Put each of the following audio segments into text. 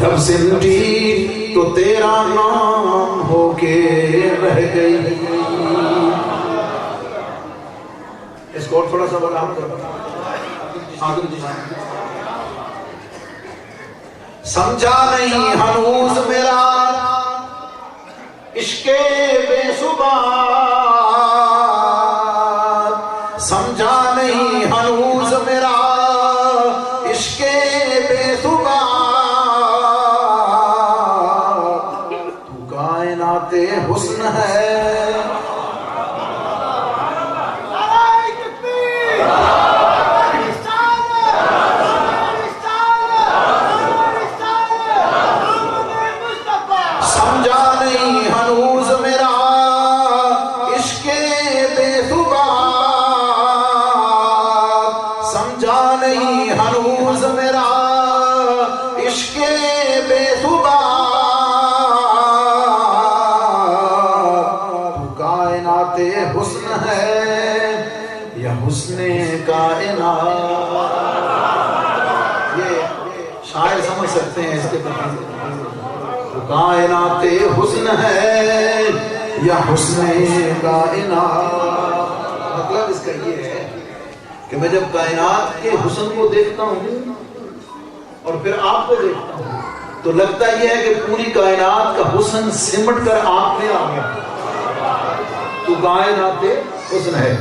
جب سمٹی تو تیرا نام ہو کے رہ گئی. اس کو تھوڑا سا بڑھا کر سمجھا نہیں ہنوز میرا عشق بے ثبات، سمجھا نہیں ہنوز میرا عشق بے ثبات. تو کائنات حسن ہے، حسن ہے یا حسن کائنات. یہ شاعر سمجھ سکتے ہیں اس کے کائنات حسن ہے یا حسن کائنات. مطلب اس کا یہ ہے کہ میں جب کائنات کے حسن کو دیکھتا ہوں اور پھر آپ کو دیکھتا ہوں تو لگتا یہ ہے کہ پوری کائنات کا حسن سمٹ کر آپ میں آ گیا. تو کائنات حسن ہے.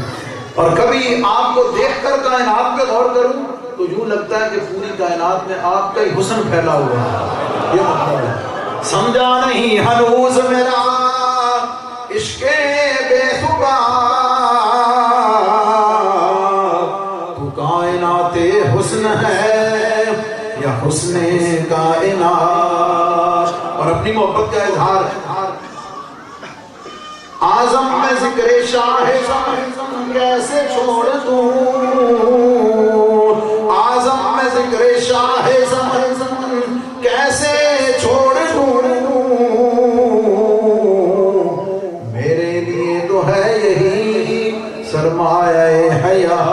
اور کبھی آپ کو دیکھ کر کائنات پہ غور کروں تو یوں لگتا ہے کہ پوری کائنات میں آپ کا ہی حسن پھیلا ہوا ہے. یہ مطلب ہے. سمجھا نہیں ہنوز میرا عشق بے ثبات، تو کائنات حسن ہے یا حسن کائنات. اور اپنی محبت کا اظہار اعظم میں ذکر شاہ زمان کیسے چھوڑ دوں، اعظم میں ذکر شاہ زمان کیسے چھوڑ دوں. میرے لیے تو ہے یہی سرمایہ حیات،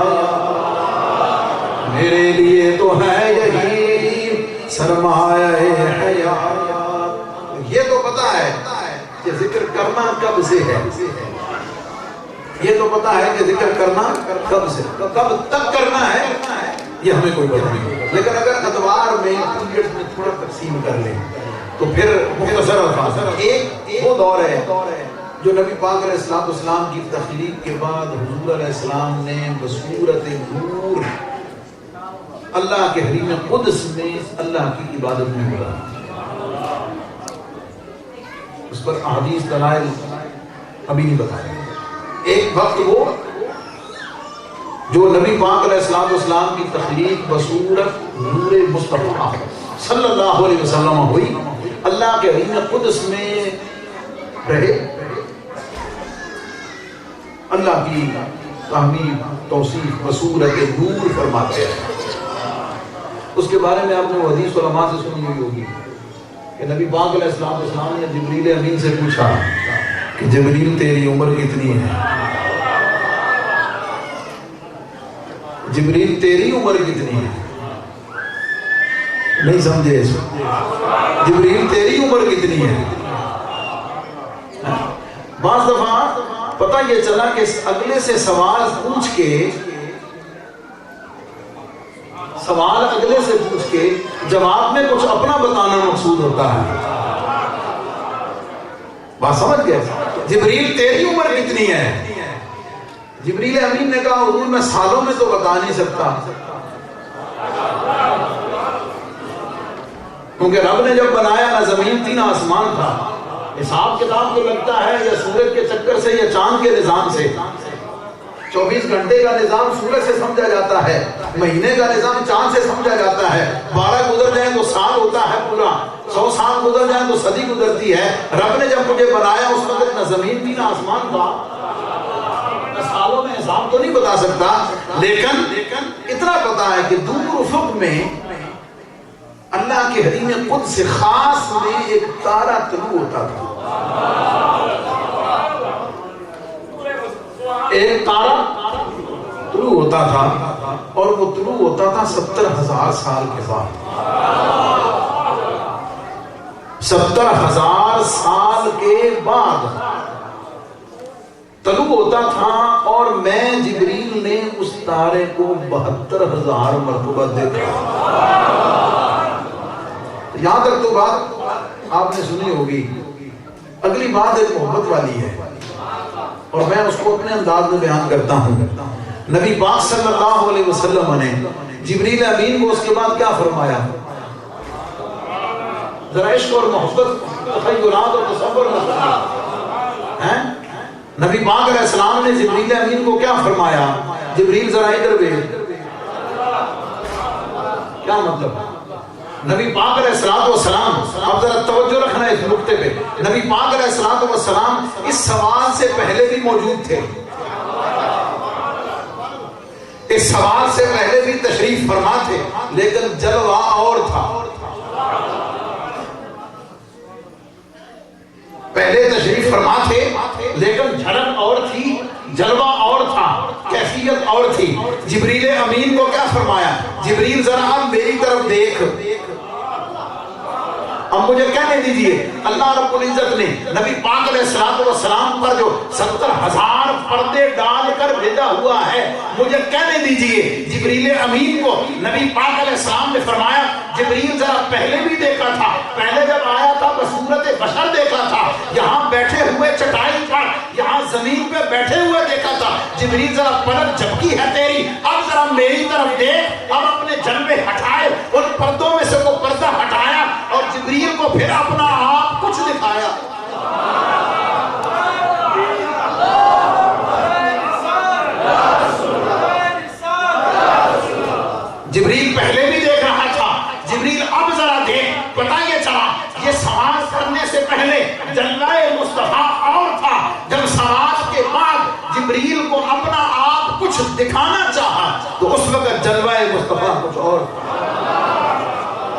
میرے لیے تو ہے یہی سرمایہ حیات. یہ تو پتا ہے کہ ذکر کرنا کب سے ہے، یہ تو پتا ہے کہ ذکر کرنا کب سے، کب تک کرنا ہے یہ ہمیں کوئی پتہ نہیں. لیکن اگر ادوار میں پیریڈ میں تھوڑا تقسیم کر لیں تو پھر مختصر الفاظ ایک وہ دور ہے جو نبی پاک علیہ السلام کی تخلیق کے بعد حضور علیہ السلام نے بصورت نور اللہ کے حریم قدس میں اللہ کی عبادت میں بولا. اس پر احادیث دلائل ابھی نہیں بتایا. ایک وقت وہ جو نبی پاک علیہ السلام کی تخلیق بصورت نور مصطفیٰ صلی اللہ علیہ وسلم ہوئی، اللہ کے حریم قدس میں رہے، اللہ کی تحمید توصیف بصورت نور فرماتے ہیں. اس کے بارے میں آپ نے وہ حدیث علماء سے سنی ہوئی ہوگی کہ نبی پاک علیہ السلام نے جبریل امین سے پوچھا کہ جبریل تیری عمر کتنی ہے؟ جبریل تیری عمر کتنی ہے؟ نہیں سمجھے اس کو. جبریل تیری عمر کتنی ہے؟ بعض دفعہ پتہ یہ چلا کہ اگلے سے سوال پوچھ کے جواب میں کچھ اپنا بتانا مقصود ہوتا ہے. بات سمجھ گئے؟ جبریل تیری عمر کتنی ہے؟ جبریل امین نے کہا حضور میں سالوں میں تو بتا نہیں سکتا، کیونکہ رب نے جب بنایا نہ زمین تھی نہ آسمان تھا. حساب کتاب تو لگتا ہے یا سورج کے چکر سے یا چاند کے نظام سے. 24 گھنٹے کا نظام سورج سے سمجھا جاتا ہے، مہینے کا نظام چاند سے سمجھا جاتا ہے. 12 گزر جائیں تو سال ہوتا ہے پورا، 100 سال گزر جائیں تو صدی گزرتی ہے. رب نے جب مجھے بنایا اس وقت نہ زمین تھی نہ آسمان تھا، میں سالوں میں حساب تو نہیں بتا سکتا، لیکن اتنا پتا ہے کہ دور افق میں اللہ کے حریم قدس خاص میں ایک تارا طلوع ہوتا تھا. ایک تارا طلوع طلوع ہوتا تھا اور وہ طلوع ہوتا تھا 70,000 سال کے بعد. 70,000 سال کے بعد طلوع ہوتا تھا اور میں جبریل نے اس تارے کو 72,000 مرتبہ دیکھا. یہاں تک تو بات آپ نے سنی ہوگی. اگلی بات ایک محبت والی ہے اور میں اس کو اپنے انداز میں بیان کرتا ہوں. نبی پاک صلی اللہ علیہ وسلم نے جبریل امین کو اس کے بعد کیا فرمایا؟ ذرا عشق اور محبت تخیلات اور تصور ہیں. نبی پاک علیہ السلام نے جبریل امین کو کیا فرمایا؟ جبریل ذرا ادھر دیکھ. کیا مطلب؟ نبی پاک علیہ السلام، اب ذرا توجہ رکھنا اس نقطے پہ. نبی پاک علیہ السلام اس سوال سے پہلے بھی موجود تھے، اس سوال سے پہلے بھی تشریف فرما تھے، لیکن جلوہ اور تھا. پہلے تشریف فرما تھے لیکن جھلک اور تھی، جلوہ اور تھا، کیفیت اور تھی. جبریل امین کو کیا فرمایا؟ جبریل ذرا اب میری طرف دیکھ. اب مجھے کہنے دیجئے اللہ رب العزت نے نبی پاک علیہ السلام پر جو 70,000 پردے ڈال کر بھیجا ہوا ہے، مجھے کہنے دیجئے جبریل امین کو نبی پاک علیہ السلام نے فرمایا جبریل ذرا پہلے بھی دیکھا تھا، پہلے جب آیا تھا بصورت بشر دیکھا تھا، یہاں بیٹھے ہوئے چٹائی پر، یہاں زمین پہ بیٹھے ہوئے دیکھا تھا. جبریل ذرا پلک جھپکی ہے تیری، اب ذرا میری طرف دیکھ. اب اپنے جلوے ہٹائے، ان پردوں میں سے وہ پردہ ہٹایا اور جبریل کو پھر اپنا آپ کچھ دکھایا. جبریل پہلے بھی دیکھ رہا تھا، جبریل اب ذرا دیکھ. پتہ یہ چلا یہ سماج کرنے سے پہلے جلوہ مصطفیٰ اور تھا، جب سماج کے بعد جبریل کو اپنا آپ کچھ دکھانا چاہا تو اس وقت جلوہ مصطفیٰ کچھ اور تھا.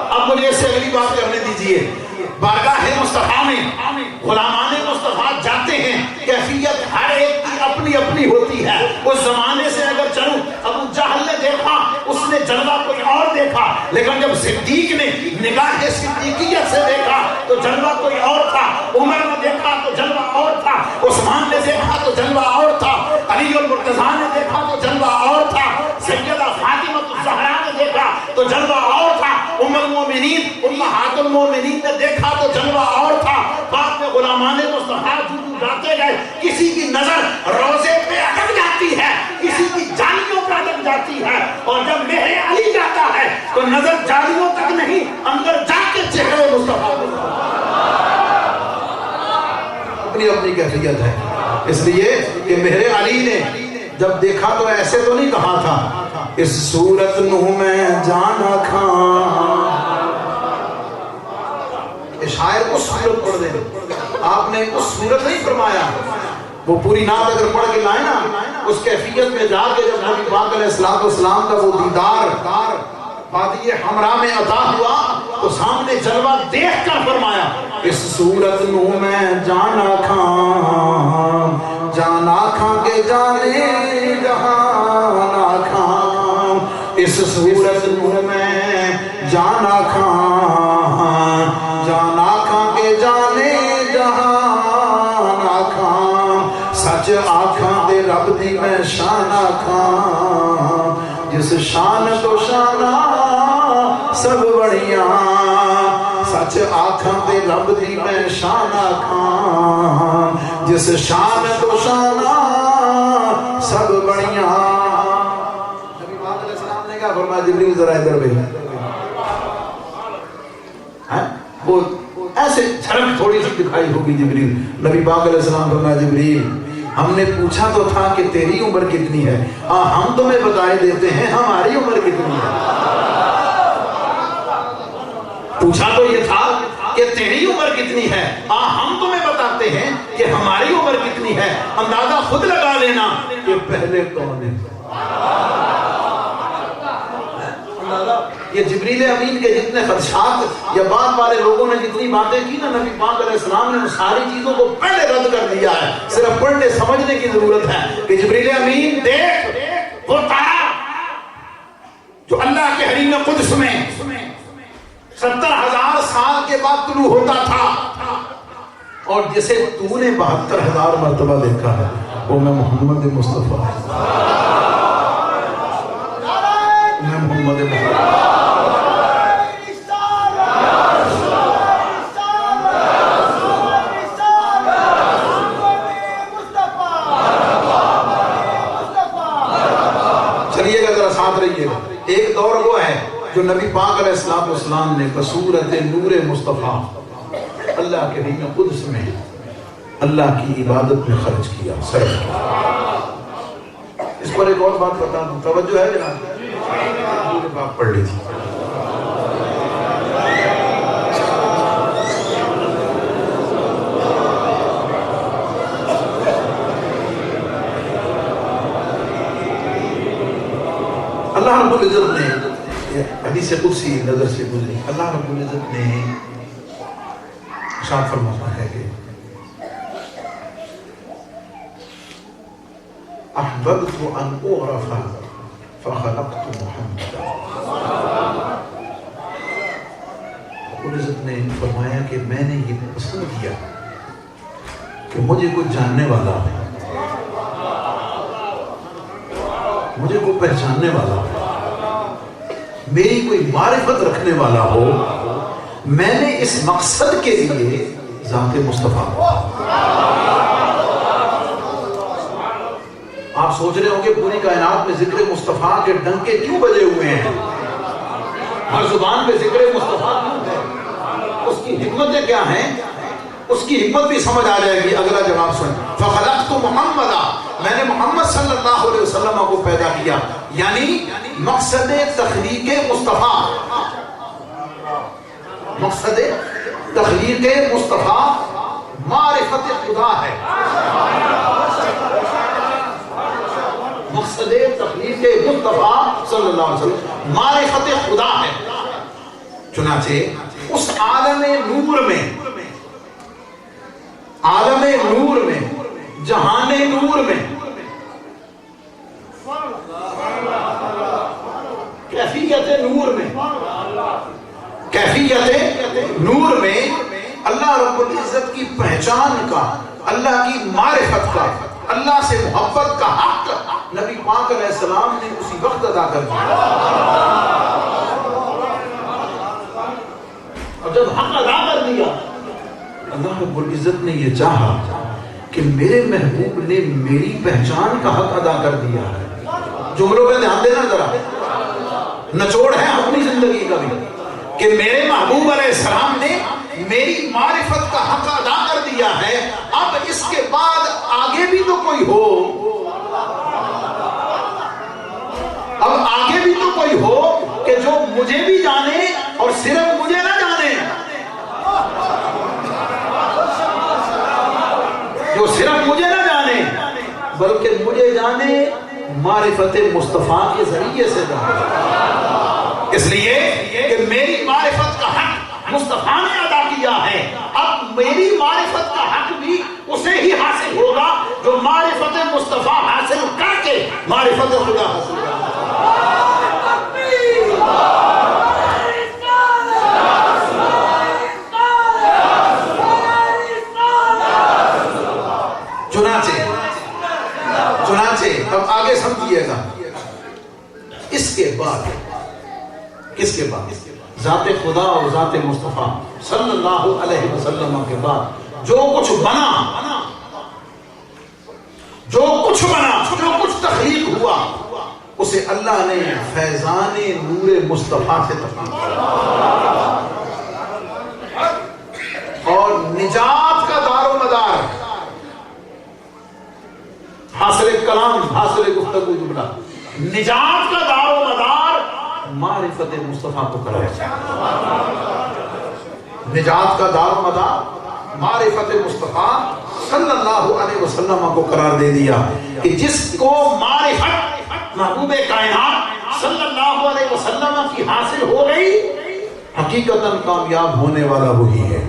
اب مجھے اس سے اگلی بات کرنے دیجئے. بارگاہ مصطفیٰ میں غلامان مصطفیٰ جاتے ہیں، کیفیت ہر ایک کی اپنی اپنی ہوتی ہے. اس زمانے سے اگر چلوں، ابو جہل نے دیکھا، اس نے جلوہ کوئی اور دیکھا، لیکن جب صدیق نے نگاہ صدیقیت سے دیکھا تو جلوہ کوئی اور تھا. عمر نے دیکھا تو جلوہ اور تھا، عثمان نے دیکھا تو جلوہ اور تھا، علی المرتضیٰ نے دیکھا تو جلوہ اور تھا، سیدہ فاطمہ الزہرا نے دیکھا تو جلوہ اور تھا، ام المومنین امہات المومنین نے دیکھا تو جلوہ اور تھا. بعد میں غلامان مصطفیٰ جاتے گئے، کسی کی نظر روزے پہ اٹک جاتی ہے، کسی کی جالیوں پہ اٹک جاتی ہے، اور جب مہر علی جاتا ہے تو نظر جالیوں تک نہیں، اندر جا کے چہرے مصطفیٰ اپنی اپنی کیفیت ہے. اس لیے کہ مہر علی نے جب دیکھا تو ایسے تو نہیں کہا تھا اس صورت نو میں جانا کھاں. شاعر اس صورت پڑھ دیں، آپ نے اس صورت نہیں فرمایا. وہ پوری نعت اگر پڑھ کے لائے نا، اس کیفیت میں جا کے جب نبی پاک علیہ السلام کا وہ دیدار وادی حمراء میں عطا ہوا تو سامنے جلوہ دیکھ کر فرمایا اس صورت نو میں جانا کھاں، جانا کھاں کے جانے جہانا کھاں. اس صورت نو میں جانا کھاں، جانا کھاں کے جانے جہانا کھاں. سچ آکھاں دے رب دی میں شانہ کھاں، جس شان تو شانہ سب بڑیاں. سچ آکھاں دے رب دی میں شانہ کھاں، جس شان تو شانہ سب بڑیاں. نبی پاک علیہ السلام نے کہا فرمایا جبریل ذرا ادھر بھیج. وہ ایسے جھلک تھوڑی سی دکھائی ہوگی جبریل. نبی پاک علیہ السلام فرمایا جبریل ہم نے پوچھا تو تھا کہ تیری عمر کتنی ہے، ہم تمہیں بتائے دیتے ہیں ہماری عمر کتنی ہے. پوچھا تو یہ تھا کہ تیری عمر کتنی ہے، ہم تمہیں بتاتے ہیں کہ ہماری عمر کتنی ہے. اندازہ خود لگا لینا کہ پہلے کون ہے. یہ جبریل امین کے جتنے خدشات یا بعد والے لوگوں نے جتنی باتیں کی نا، نبی پاک علیہ السلام نے ان ساری چیزوں کو پہلے رد کر دیا ہے. صرف پڑھنے سمجھنے کی ضرورت ہے کہ جبریل امین دیکھ وہ جو اللہ کے حریم قدس میں 70,000 سال کے بعد طلوع ہوتا تھا، اور جسے تو نے 72,000 مرتبہ دیکھا ہے، وہ میں محمد مصطفیٰ، میں محمد مصطفیٰ۔ چلیے گا ذرا ساتھ رہیے گا۔ ایک دور وہ ہے جو نبی پاک علیہ السلام نے بصورت نور مصطفیٰ اللہ کے حریم قدس میں اللہ کی عبادت میں خرچ کیا، صرف کیا۔ اس پر ایک اور بات بتا دوں، توجہ ہے جناب؟ نور پاک پڑھ لی تھی۔ اللہ رب العزت نے حدیث قدسی نظر سے گزری، اللہ رب العزت نے ارشاد فرماتا ہے کہ احببت ان اعرف فخلقت محمدا۔ رب العزت نے فرمایا کہ میں نے یہ پسند کیا کہ مجھے کوئی جاننے والا ہے، مجھے کوئی پہچاننے والا ہو، میری کوئی معرفت رکھنے والا ہو، میں نے اس مقصد کے لیے ذات مصطفیٰ کو۔ آپ سوچ رہے ہوں گے پوری کائنات میں ذکر مصطفیٰ کے ڈنکے کیوں بجے ہوئے ہیں، ہر زبان پہ ذکر مصطفیٰ کیوں ہے، اس کی حکمتیں کیا ہیں؟ اس کی حکمت بھی سمجھ آ جائے گی۔ اگلا جواب سن، فخلقت محمدا، میں نے محمد صلی اللہ علیہ وسلم کو پیدا کیا، یعنی مقصد تخلیق مصطفیٰ، مقصد تخلیق مصطفیٰ معرفت خدا ہے، مقصد تخلیق مصطفیٰ صلی اللہ علیہ وسلم معرفت خدا ہے۔ چنانچہ اس عالم نور میں، عالم نور میں، جہان نور میں، کیفیت نور میں، کیفیت نور میں اللہ رب العزت کی پہچان کا، اللہ کی معرفت کا، اللہ سے محبت کا حق نبی پاک علیہ السلام نے اسی وقت ادا کر دیا۔ اور جب حق ادا کر دیا، اللہ رب العزت نے یہ چاہا کہ میرے محبوب نے میری پہچان کا حق ادا کر دیا ہے۔ جملوں پہ دھیان دینا ذرا، نچوڑ ہے اپنی زندگی کا بھی، کہ میرے محبوب علیہ السلام نے میری معرفت کا حق ادا کر دیا ہے، اب اس کے بعد آگے بھی تو کوئی ہو، اب آگے بھی تو کوئی ہو کہ جو مجھے بھی جانے اور صرف مجھے نہ جانے، جو صرف مجھے نہ جانے بلکہ مجھے جانے معرفت مصطفیٰ کے ذریعے سے جانے۔ اس لیے کہ میری معرفت کا حق مصطفیٰ نے ادا کیا ہے، اب میری معرفت کا حق بھی اسے ہی حاصل ہوگا جو معرفت مصطفیٰ حاصل کر کے معرفت خدا حاصل کرے۔ چنانچہ اب آگے سمجھیے گا، اس کے بعد کس کے بعد؟ ذات خدا اور ذات مصطفیٰ صلی اللہ علیہ وسلم کے بعد جو کچھ بنا، جو کچھ تخلیق ہوا، اسے اللہ نے فیضان نور مصطفیٰ سے تخلیق کیا، اور نجات کا دار و مدار، حاصل کلام، حاصل گفتگو جملہ، نجات کا دار و مدار معرفت مصطفیٰ کو کرایا، نجات کا دار و مدار معرفت مصطفیٰ صلی اللہ علیہ وسلم کو قرار دے دیا کہ جس کو معرفت محبوب کائنات صلی اللہ علیہ وسلم کی حاصل ہو گئی، حقیقتاً کامیاب ہونے والا وہی ہے،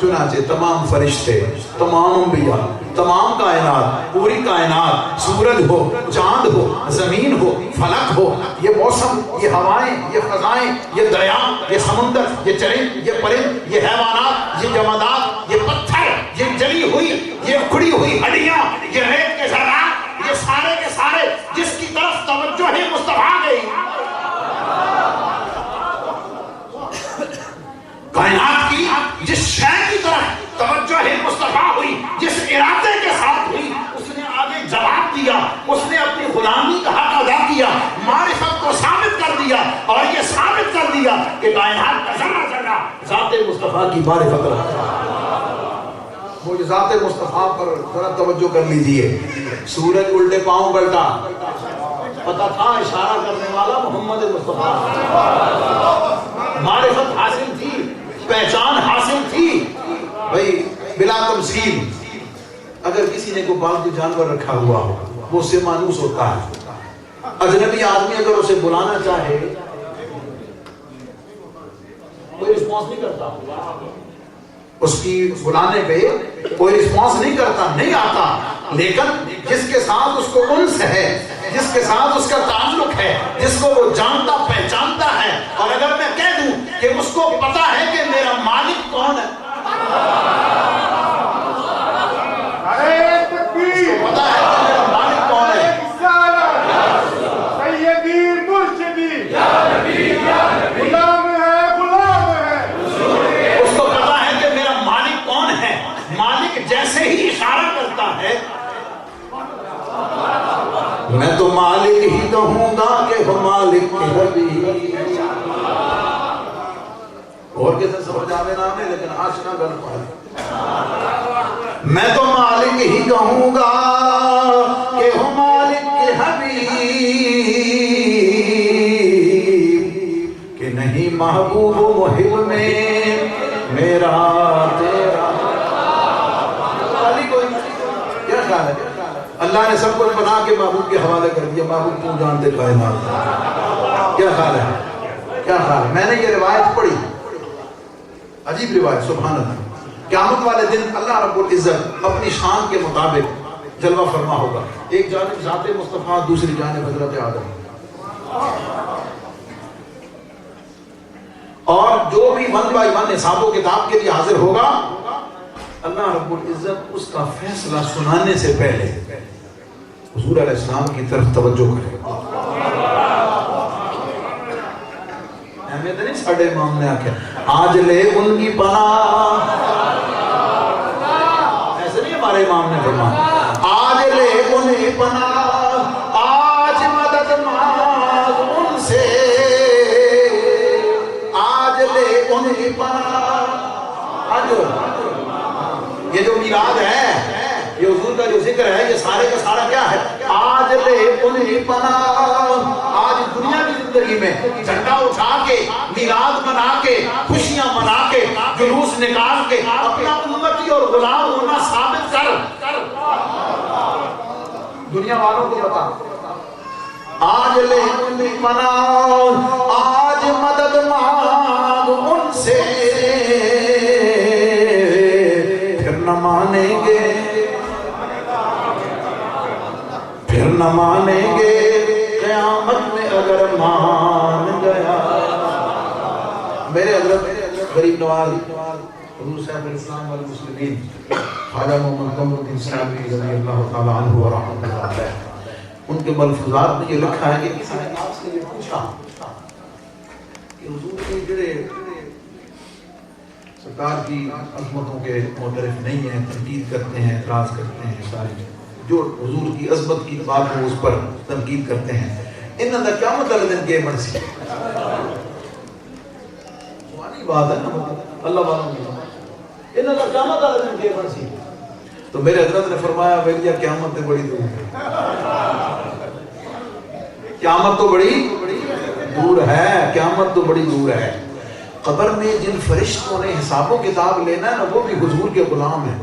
چنانچہ تمام فرشتے، تمام انبیاء، تمام کائنات، پوری کائنات، سورج ہو، چاند ہو، زمین ہو، فلک ہو، یہ موسم، یہ ہوائیں، یہ فضائیں، یہ دریا، یہ سمندر، یہ چرند، یہ پرند، یہ حیوانات، یہ جمادات، یہ پتھر، یہ جلی ہوئی، یہ اکھڑی ہوئی ہڈیاں، یہ ریت کے ذرات، یہ سارے کے سارے جس کی طرف توجہ مصطفیٰ گئی، کائنات کی جس شے کی طرف توجہ مصطفیٰ ہوئی، جس ارادے کے ساتھ ہوئی، اس نے آگے جواب دیا، اس نے اپنی غلامی کا حق ادا کیا، معرفت کو ثابت کر دیا، اور یہ ثابت کر دیا کہ کائنات کا ذرہ ذرہ ذات مصطفیٰ کی معرفت رکھتا ہے۔ وہ ذات مصطفیٰ پر ذرا توجہ کر لیجئے۔ سورج الٹے پاؤں پلٹا، پتہ تھا اشارہ کرنے والا محمد مصطفیٰ، معرفت حاصل تھی، پہچان حاصل تھی بھئی بلا تمثیل۔ اگر کسی نے کوئی پالتو جانور رکھا ہوا ہو وہ اس سے مانوس ہوتا ہے، اجنبی آدمی اگر اسے بلانا چاہے کوئی رسپانس نہیں کرتا، اس کی بلانے پہ کوئی رسپانس نہیں کرتا، نہیں آتا، لیکن جس کے ساتھ اس کو انس ہے، جس کے ساتھ اس کا تعلق ہے، جس کو وہ جانتا پہچانتا ہے، اور اگر میں کہہ دوں کہ اس کو پتا ہے کہ میرا مالک کون ہے، پتا ہے کہ میرا مالک کون ہے، اس کو پتا ہے کہ میرا مالک کون ہے۔ مالک جیسے ہی اشارہ کرتا ہے، میں تو مالک ہی کہوں گا کہ وہ مالک کے حبیب، اور کیسے سمجھ آوے نام ہے لیکن آشنا غلط پڑھا، میں تو مالک ہی کہوں گا کہ وہ مالک کے حبیب، کہ نہیں محبوب و محب میں میرا تیرا کوئی کیا خیال ہے؟ اللہ نے سب کچھ بنا کے محبوب کے حوالے کر دیا، محبوب تو جانتے کائنات، کیا خیال ہے؟ کیا خیال ہے؟ میں نے یہ روایت پڑھی، عجیب روایت، سبحان اللہ۔ قیامت والے دن اللہ رب العزت اپنی شان کے مطابق جلوہ فرما ہوگا، ایک جانب ذات مصطفیٰ، دوسری جانب حضرت آدم، اور جو بھی ون بائی ون حساب و کتاب کے لیے حاضر ہوگا، اللہ رب العزت اس کا فیصلہ سنانے سے پہلے حضور علیہ السلام کی طرف توجہ کرے گا۔ احمد نہیں ساڑھے امام نے آکھا آج لے ان کی پناہ، ایسے نہیں ہمارے امام نے فرمایا، آج لے ان کی پناہ، آج مدد مانگ ان سے، آج لے ان کی پناہ۔ آج یہ جو میلاد ہے، یہ حضور کا جو ذکر ہے، یہ سارے کا سارا کیا ہے؟ آج لے انہیں پناہ، آج دنیا کی زندگی میں جھنڈا اٹھا کے، میلاد منا کے، خوشیاں منا کے، جلوس نکال کے اپنا امتی اور غلام ہونا ثابت کر، دنیا والوں کو بتا، آج لے انہیں پناہ، آج مدد مانگ ان سے، نہ مانیں گے، پھر نہ مانیں گے، قیامت میں اگر مان گیا۔ میرے حضرت غریب نواز حضور صاحب الاسلام والمسلمین خواجہ محمد قمر الدین صاحبی رضی اللہ تعالیٰ عنہ و رحمۃ اللہ علیہ، ان کے ملفوظات میں یہ لکھا ہے کہ کسی نے آپ سے یہ پوچھا کہ حضور کے جڑے سرکار کی عظمتوں کے معترف نہیں ہیں، تنقید کرتے ہیں، اعتراض کرتے ہیں، ساری جو حضور کی عظمت کی بات ہو اس پر تنقید کرتے ہیں، انہاں دا کیا مطلب دن کے بڑھ سی سوانی بات ہے نا، اللہ والوں کی انہاں دا کیا مطلب دن کے بڑھ سی، تو میرے حضرت نے فرمایا بھیا قیامت تو بڑی دور ہے، قیامت تو بڑی دور ہے، قیامت تو بڑی دور ہے۔ قبر میں جن فرشتوں نے حساب و کتاب لینا ہے نا، وہ بھی حضور کے غلام ہیں۔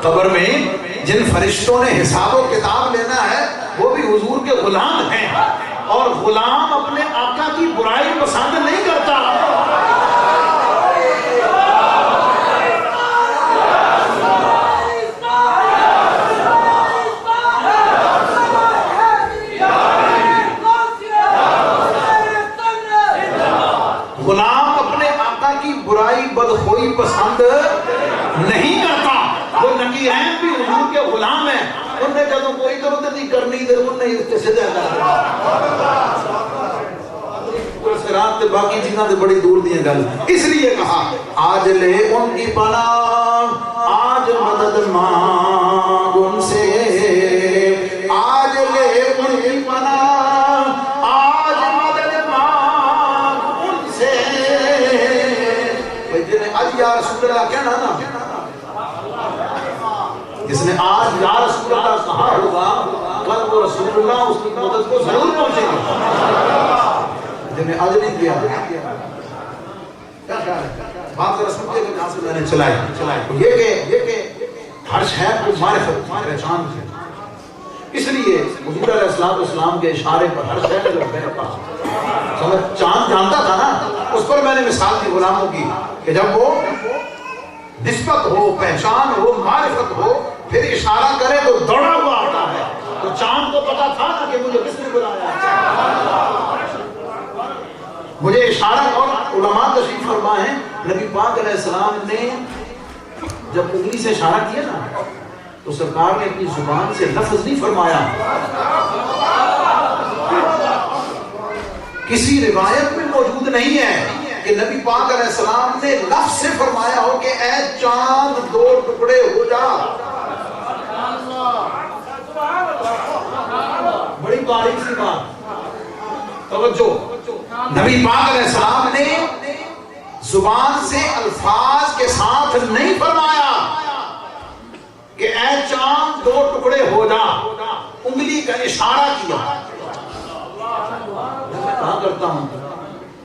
قبر میں جن فرشتوں نے حساب و کتاب لینا ہے وہ بھی حضور کے غلام ہیں، اور غلام اپنے آقا کی برائی پسند نہیں کرتا. غلام اپنے آقا کی برائی بدخوئی پسند نہیں کرتا. وہ نبیین بھی حضور کے غلام ہیں. انہیں جب کوئی ضرورت نہیں کرنی تو انہیں اس کے سدھے کرنا. رات تے باقی چیزاں تے بڑی دور دی گل. اس لیے کہا آج لے ان کی پناہ, آج مدد مانگ ان سے, آج لے ان کی پناہ, آج مدد مانگ ان سے. بھئی جنہیں آج یا رسول اللہ کہنا نا, جس نے آج یا رسول اللہ کہا ہوگا کل وہ رسول اللہ اس کی مدد کو ضرور پہنچے گا. جنہیں آج نہیں کیا بات رسول کے جہاں سے میں نے چلائی یہ کہ ہر شہر کو معرفت پہچان ہے. اس لیے حضور علیہ السلام کے اشارے پر ہر شہر جب میرے پاس چاند جانتا تھا نا, اس پر میں نے مثال دی غلاموں کی کہ جب وہ نسبت ہو, پہچان ہو, معرفت ہو, پھر اشارہ کرے تو دوڑا ہوا آتا ہے. تو چاند کو پتا تھا نا کہ مجھے کس نے بلایا, مجھے اشارہ. اور علماء تشریف فرما ہے نبی پاک علیہ السلام نے جب انگلی سے اشارہ کیا نا تو سرکار نے اپنی زبان سے لفظ نہیں فرمایا. کسی روایت میں موجود نہیں ہے کہ نبی پاک علیہ السلام نے لفظ سے فرمایا ہو کہ اے چاند دو ٹکڑے ہو جا. بڑی باریک سی بات, توجہ. نبی پاک علیہ السلام نے زبان سے الفاظ کے ساتھ نہیں فرمایا کہ اے چاند دو ٹکڑے ہو جا, انگلی کا اشارہ کیا. میں کہا کرتا ہوں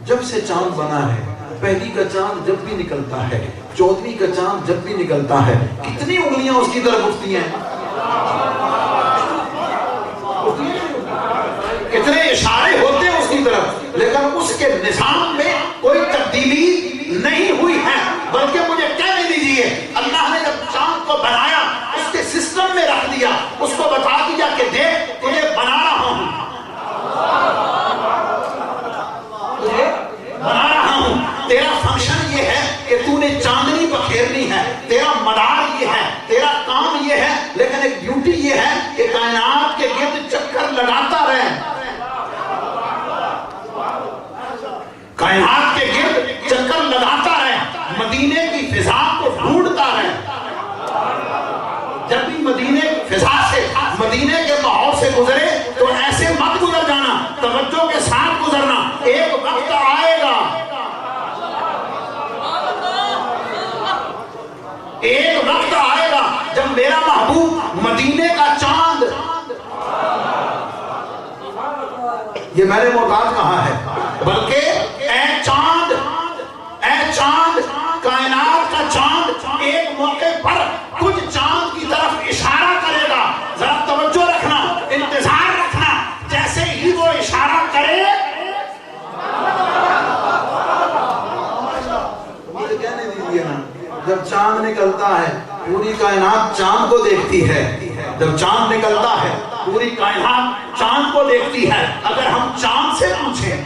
جب سے چاند بنا ہے, پہلی کا چاند جب بھی نکلتا ہے, 14ویں کا چاند جب بھی نکلتا ہے, کتنی انگلیاں اس کی طرف اٹھتی ہیں, کتنے اشارے ہوتے ہیں اس کی طرف, لیکن اس کے نظام میں کوئی تبدیلی نہیں ہوئی ہے. بلکہ مجھے کہنے دیجئے اللہ نے جب چاند کو بنایا اس کے سسٹم میں رکھ دیا, اس کو بتا دیا کہ دیکھ تجھے بنا رہا ہوں, بنا رہا ہوں. تیرا فنکشن یہ ہے کہ تو نے چاندنی بکھیرنی ہے, تیرا مدار یہ ہے, تیرا کام یہ ہے, لیکن ایک ڈیوٹی یہ ہے کہ کائنات کے گرد چکر لگاتا رہے, کائنات کے گرد چکر لگاتا رہے, مدینے کی فضا کو ڈھونڈتا رہے. جب بھی مدینے فضا سے, مدینے کے ماحول سے گزرے تو ایسے مت گزر جانا, توجہ کے ساتھ گزرنا. ایک وقت آئے گا, ایک وقت آئے گا جب میرا محبوب مدینے کا چاند, یہ میں نے محتاج کہا ہے, بلکہ اے چاند, اے چاند, کائنات کا چاند ایک موقع پر کچھ چاند کی طرف اشارہ کرے گا. ذرا توجہ رکھنا, انتظار رکھنا. جیسے ہی وہ اشارہ کرے, مجھے کہنے دیجیے نا, جب چاند نکلتا ہے پوری کائنات چاند کو دیکھتی ہے. جب چاند نکلتا ہے پوری کائنات چاند کو دیکھتی ہے. اگر ہم چاند سے پوچھیں,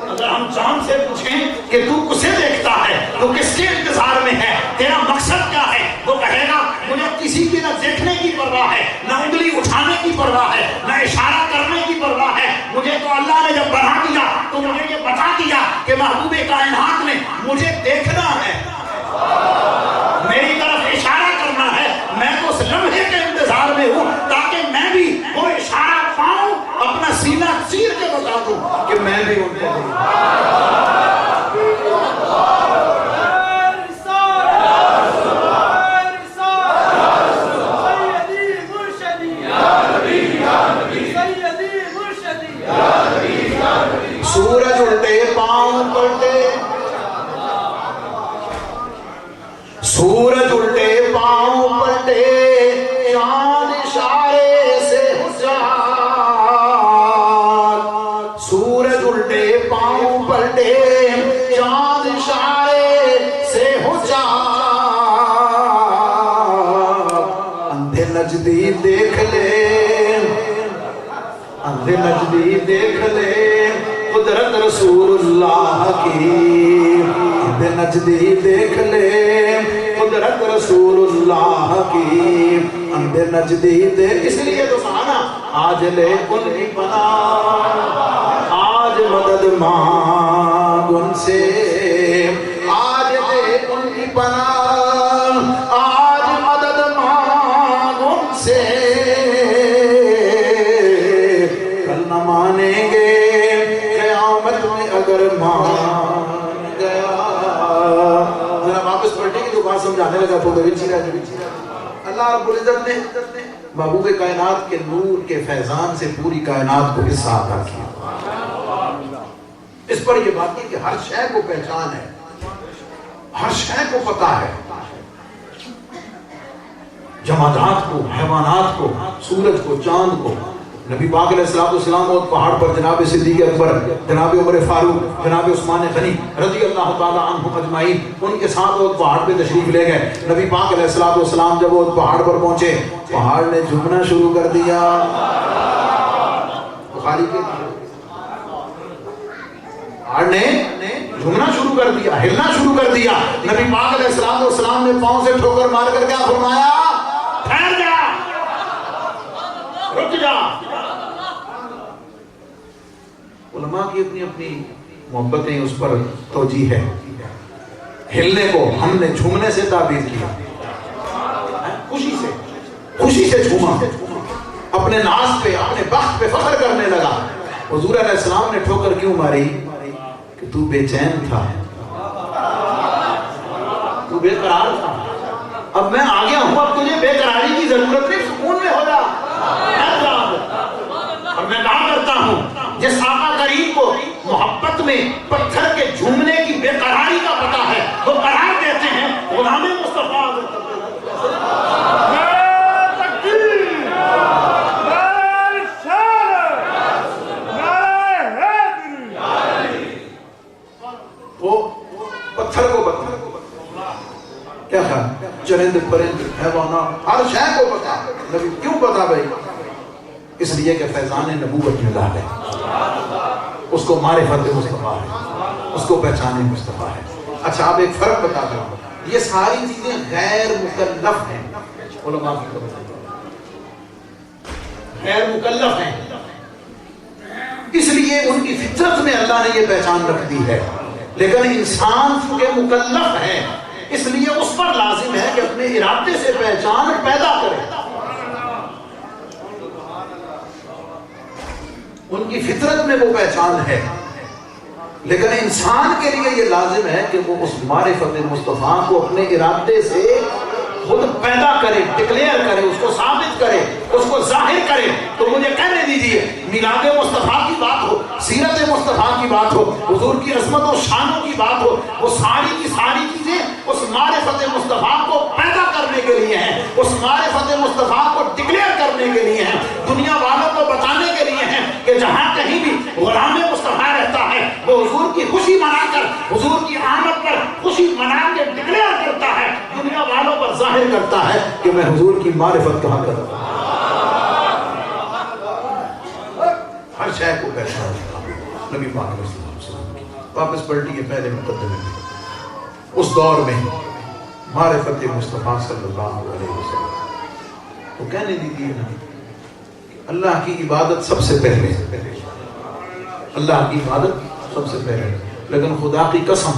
اگر ہم چاند سے پوچھیں کہ تو کسے دیکھتا ہے, تو کس کے انتظار میں ہے, تیرا مقصد کیا ہے, وہ کہے گا مجھے کسی کی نہ دیکھنے کی پرواہ ہے, نہ انگلی اٹھانے کی پرواہ ہے, نہ اشارہ کرنے کی پرواہ ہے. مجھے تو اللہ نے جب بنا دیا تو مجھے یہ بتا دیا کہ محبوب کائنات نے مجھے دیکھنا ہے, میری طرف اشارہ کرنا ہے. میں تو اس لمحے کے انتظار میں ہوں تاکہ میں بھی وہ اشارہ پاؤں, اپنا سینہ چیر کے بتا دوں کہ میں بھی ان کو دوں. سورج الٹے پاؤں پلٹے, سورج الٹے پاؤں پلٹے, چاند اشارے دیکھ لے، اندھے نجدی دیکھ لے قدرت رسول اللہ کی، اندھے نجدی دیکھ لے قدرت رسول اللہ کی، اندھے نجدی دیکھ، اس لیے تو کہا آج لے ان کی پناہ، آج مدد مانگ ان سے، آج لے ان کی پناہ، آج مدد مانگ ان سے، کل نہ مانیں گے قیامت میں اگر مان گیا۔ ذرا واپس پلٹے کہ جو بات سمجھانے لگا تو اللہ رب العزت نے محبوب کائنات کے نور کے فیضان سے پوری کائنات کو حصہ عطا کیا۔ اس پر یہ بات ہے کہ ہر شے کو پہچان ہے، ہر شے کو پتہ ہے، جمادات کو، حیوانات کو، سورج کو، چاند کو۔ نبی پاک علیہ السلام اور پہاڑ پر جناب صدیق اکبر، جناب عمر فاروق، جناب عثمان غنی رضی اللہ تعالی عنہم اجمعین ان کے ساتھ وہ پہاڑ پہ تشریف لے گئے۔ نبی پاک علیہ السلام جب وہ پہاڑ پر پہنچے، پہاڑ نے جھکنا شروع کر دیا۔ بخاری کے پہاڑ نے جھکنا شروع کر دیا، ہلنا شروع کر دیا۔ نبی پاک علیہ السلام نے پاؤں سے ٹھوکر مار کر کیا فرمایا؟ ٹھہر جا، رک جا۔ علماء کی اپنی اپنی محبتیں اس پر توجیہ ہے۔ ہلنے کو ہم نے جھومنے سے تعبیر کیا، خوشی سے جھوما، اپنے ناز پہ، اپنے بخت پہ فخر کرنے لگا۔ حضور علیہ السلام نے ٹھوکر کیوں ماری؟ کہ تو بے چین تھا، تو بے قرار تھا، اب میں آ گیا ہوں، اب تجھے بے قراری کی ضرورت نہیں، سکون میں ہو جا۔ اور میں کہا کرتا ہوں جس آقا کریم کو محبت میں پتھر کے جھومنے کی بے قراری کا پتہ ہے، وہ قرار دیتے ہیں غلام مصطفیٰ۔ وہ پتھر کو پتھر کیا تھا، چرند پرند حیوانات ہر شے کو پتا۔ نبی کیوں پتا بھائی؟ اس لیے کہ فیضان نبوت میں ڈال ہے، اس کو معرفت مصطفیٰ ہے، اس کو پہچان مصطفیٰ ہے۔ اچھا اب ایک فرق بتا دوں، یہ ساری چیزیں غیر مکلف ہیں، علماء کی طرف غیر مکلف ہیں، اس لیے ان کی فطرت میں اللہ نے یہ پہچان رکھ دی ہے۔ لیکن انسان چونکہ مکلف ہے، اس لیے اس پر لازم ہے کہ اپنے ارادے سے پہچان پیدا کرے۔ ان کی فطرت میں وہ پہچان ہے، لیکن انسان کے لیے یہ لازم ہے کہ وہ اس معرفت مصطفیٰ کو اپنے ارادے سے خود پیدا کرے، ڈکلیئر کرے، اس کو ثابت کرے، اس کو ظاہر کرے۔ تو مجھے کہنے دیجئے، میلاد مصطفیٰ کی بات ہو، سیرت مصطفیٰ کی بات ہو، حضور کی عظمت و شانوں کی بات ہو، وہ ساری کی ساری چیزیں اس معرفت مصطفیٰ کو پیدا کرنے کے لیے ہیں، اس معرفت مصطفیٰ کو ڈکلیئر کرنے کے لیے ہیں، دنیا والوں کو بتانے کے لیے ہیں کہ جہاں کہیں بھی غلام مصطفیٰ رہتا ہے وہ حضور کی خوشی منا کر، حضور کی آمد پر خوشی منا کے ڈکلیئر کرتا ہے، دنیا والوں پر ظاہر کرتا ہے کہ میں حضور کی معرفت کہاں کرتا ہوں۔ ہر شے کو پہچان نبی پاک علیہ السلام کی۔ واپس پلٹیے پہلے مقدمے میں، اس دور میں معرفت مصطفیٰ صلی اللہ علیہ وسلم تو کہنے دیجیے نا، اللہ کی عبادت سب سے پہلے، اللہ کی عبادت سب سے پہلے، لیکن خدا کی قسم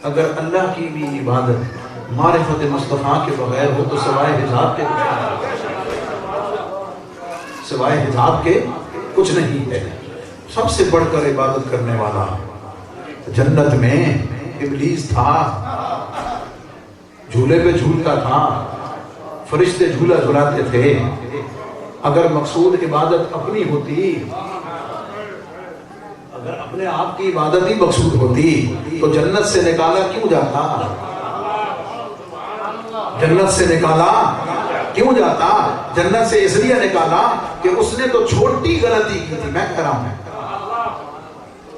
اگر اللہ کی بھی عبادت معرفت مصطفیٰ کے بغیر ہو تو سوائے حجاب کے کچھ نہیں ہے۔ سب سے بڑھ کر عبادت کرنے والا جنت میں ابلیس تھا، جھولے پہ جھولتا تھا، فرشتے جھولا جھلاتے تھے۔ اگر مقصود عبادت اپنی ہوتی، اگر اپنے آپ کی عبادت ہی مقصود ہوتی تو جنت سے نکالا کیوں جاتا؟ جنت سے نکالا کیوں جاتا؟ جنت سے اس لیے نکالا کہ اس نے تو چھوٹی غلطی کی تھی۔ میں کہہ رہا ہوں،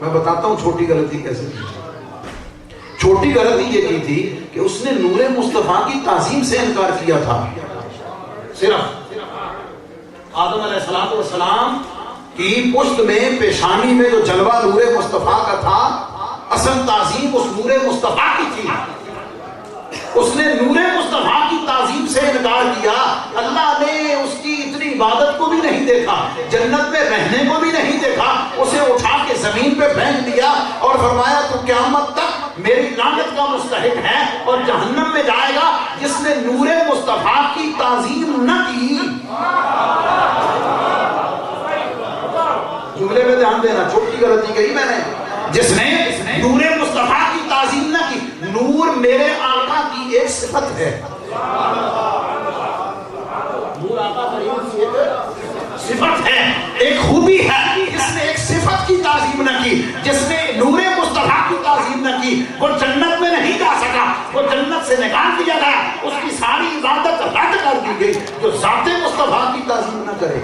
میں بتاتا ہوں چھوٹی غلطی کیسے کی تھی۔ چھوٹی غلطی یہ کی تھی کہ اس نے نور مصطفیٰ کی تعظیم سے انکار کیا تھا۔ صرف آدم علیہ السلام کی پشت میں پیشانی میں جو جلوہ نور مصطفیٰ کا تھا، اصل تعظیم اس نور مصطفیٰ کی تھی. اس نے نور مصطفیٰ کی تعظیم سے انکار کیا. اللہ نے اس کی اتنی عبادت کو بھی نہیں دیکھا، جنت میں رہنے کو بھی نہیں دیکھا، اسے اٹھا کے زمین پہ پھینک دیا اور فرمایا تو قیامت تک میری لعنت کا مستحق ہے اور جہنم میں جائے گا جس نے نور مصطفیٰ کی تعظیم نہ کی. جملے میں دھیان دینا، چھوٹی غلطی کہی میں نے. جس نے نور مصطفیٰ کی تعظیم نہ کی. نور میرے آقا کی ایک صفت ہے. نور آقا کریم کی ایک صفت ہے، ایک خوبی ہے. جس نے ایک صفت کی تعظیم نہ کی، جس نے نور مصطفیٰ کی تعظیم نہ کی، وہ جنت میں نہیں جا سکا، وہ جنت سے نکال دیا گیا. اس کی ساری عبادت رد کر دی گئی. جو ذات مصطفیٰ کی تعظیم نہ کرے،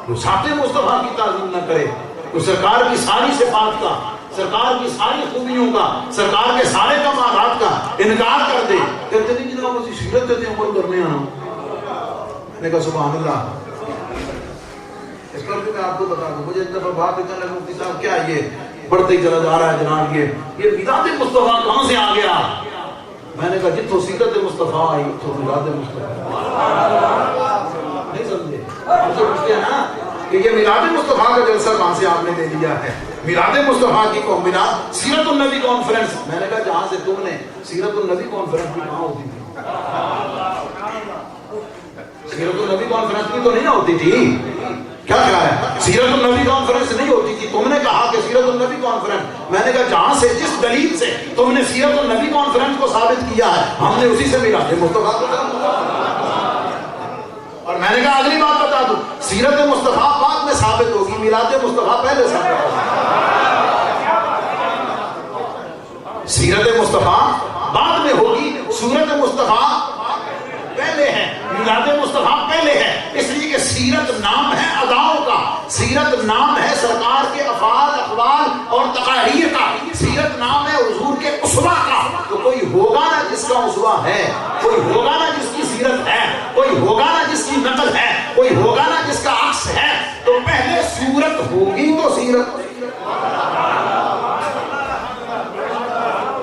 جو ذات مصطفیٰ کی تعظیم نہ کرے، تو سرکار کی ساری صفات کا، سرکار کی ساری خوبیوں کا، سرکار کے سارے کمالات کا انکار کر دے. کہتے نہیں جناب اسی سیرت دیتے عمل کرنے آنا. میں نے کہا سبحان اللہ. اس پر بھی میں آپ کو بتا دوں، مجھے ایک دفعہ بات کرنے لگا مفتی صاحب کیا یہ بڑھتے ہی چلا جا رہا ہے جناب، یہ میلاد مصطفیٰ کہاں سے آ گیا؟ میں نے کہا جتوں سیرت مصطفیٰ آئی تو میلاد مصطفیٰ. نہیں سمجھے؟ آپ سے پوچھتے ہیں نا کہ یہ میلاد مصطفیٰ کا جلسہ کہاں سے آپ نے لے لیا ہے؟ میلاد مصطفیٰ کی میلاد سیرت النبی کانفرنس. میں نے کہا جہاں سے تم نے سیرت النبی کانفرنس بھی کہاں ہوتی تھی؟ سیرت النبی کانفرنس بھی تو نہیں ہوتی تھی. کیا خیال ہے؟ سیرت النبی کانفرنس نہیں ہوتی تھی. تم نے کہا کہ سیرت النبی کانفرنس. میں نے کہا جہاں سے جس دلیل سے تم نے سیرت النبی کانفرنس کو ثابت کیا ہے، ہم نے اسی سے میلاد مصطفیٰ کو ثابت. اور میں نے کہا اگلی بات بتا دوں، سیرت مصطفیٰ بعد میں ثابت ہوگی، میلاد مصطفیٰ پہلے ثابت ہوگی. سیرت مصطفیٰ بعد میں ہوگی، سورت مصطفیٰ پہلے ہے، میلاد مصطفیٰ پہلے ہے. اس لیے کہ سیرت نام ہے اداؤں کا، سیرت نام ہے سرکار کے افعال اقوال اور تقاریر کا، سیرت نام ہے حضور کے اسوہ کا. تو کوئی ہوگا نا جس کا اسوہ ہے، کوئی ہوگا نا جس کی سیرت ہے، کوئی ہوگا نا جس کی نقل ہے، کوئی ہوگا نا جس کا عکس ہے. تو پہلے صورت ہوگی تو سیرت،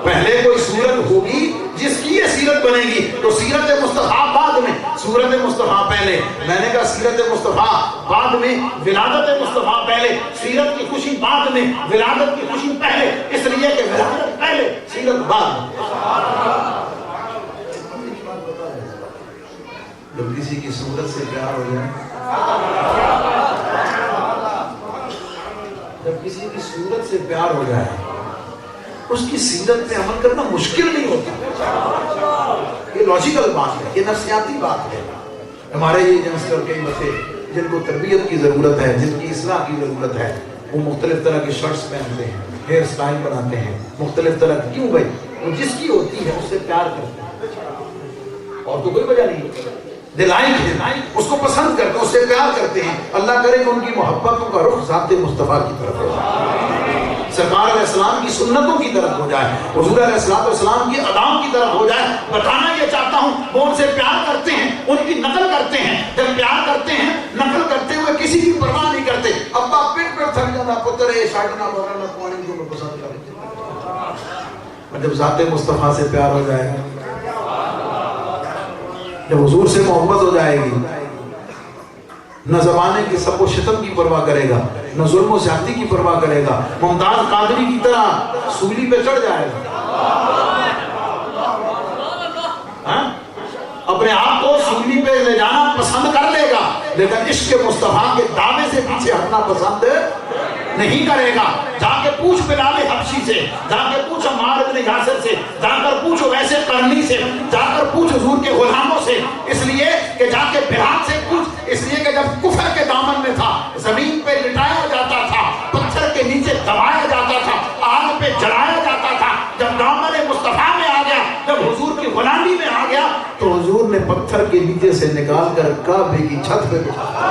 پہلے کوئی صورت ہوگی جس کی یہ سیرت بنے گی. تو سیرت مصطفیٰ بعد میں، صورت مصطفیٰ پہلے. میں نے کہا سیرت مصطفیٰ بعد میں، ولادت مصطفیٰ پہلے. سیرت کی خوشی بعد میں، ولادت کی خوشی پہلے. اس لیے کہ ولادت پہلے، سیرت بعد. جب کسی کی صورت سے پیار ہو جائے، جب کسی کی صورت سے پیار ہو جائے، اس کی سیرت پہ عمل کرنا مشکل نہیں ہوتا. یہ لاجیکل بات ہے، یہ نفسیاتی بات ہے. ہمارے یہ ینگسٹر کئی بچے جن کو تربیت کی ضرورت ہے، جن کی اصلاح کی ضرورت ہے، وہ مختلف طرح کی شرٹس پہنتے ہیں، ہیئر سٹائل بناتے ہیں مختلف طرح کی. کیوں بھائی؟ وہ جس کی ہوتی ہے اس سے پیار کرتے ہیں، اور تو کوئی وجہ نہیں. اس کو پسند کرتے ہیں، اس سے پیار کرتے ہیں. اللہ کرے کہ ان کی محبتوں کا رخ ذات مصطفیٰ کی طرف ہو جائے، سرکار علیہ السلام کی سنتوں کی طرف ہو جائے، حضور علیہ السلام کی اداؤں کی طرف ہو جائے. بتانا یہ چاہتا ہوں وہ ان سے پیار کرتے ہیں، ان کی نقل کرتے ہیں. جب پیار کرتے ہیں، نقل کرتے ہوئے کسی کی پرواہ نہیں کرتے. ابا پیٹ پر تھک جانا پتر ہے شاٹنا بولانا پانی کو میں پسند کرتے. جب ذات مصطفیٰ سے پیار ہو جائے گا، جب حضور سے محبت ہو جائے گی، نہ زمانے کی سب و شتم کی پرواہ کرے گا، نہ ظلم و زیادتی کی پرواہ کرے گا. ممتاز قادری کی طرح سولی پہ چڑھ جائے گا، اپنے آپ کو سولی پہ لے جانا پسند کر لے گا، لیکن عشق مصطفیٰ کے دعوے سے پیچھے ہٹنا پسند نہیں کرے گا. جا کے پوچھ بلال حبشی سے، جا کے پوچھ عمار بن یاسر سے، جا کر پوچھ ویسے قرنی سے، جا کر پوچھ حضور کے غلاموں سے. اس لیے کہ جا کے بلال سے پوچھ، اس لیے کہ جب کفر کے دامن میں تھا، زمین پہ لٹایا جاتا تھا، پتھر کے نیچے دبایا جاتا تھا، آگ پہ جلایا جاتا تھا. جب دامن مصطفیٰ میں آ گیا، جب حضور کی غلامی میں آ گیا، تو حضور نے پتھر کے نیچے سے نکال کر کعبے کی چھت پہ بٹھایا.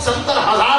70,000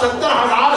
70,000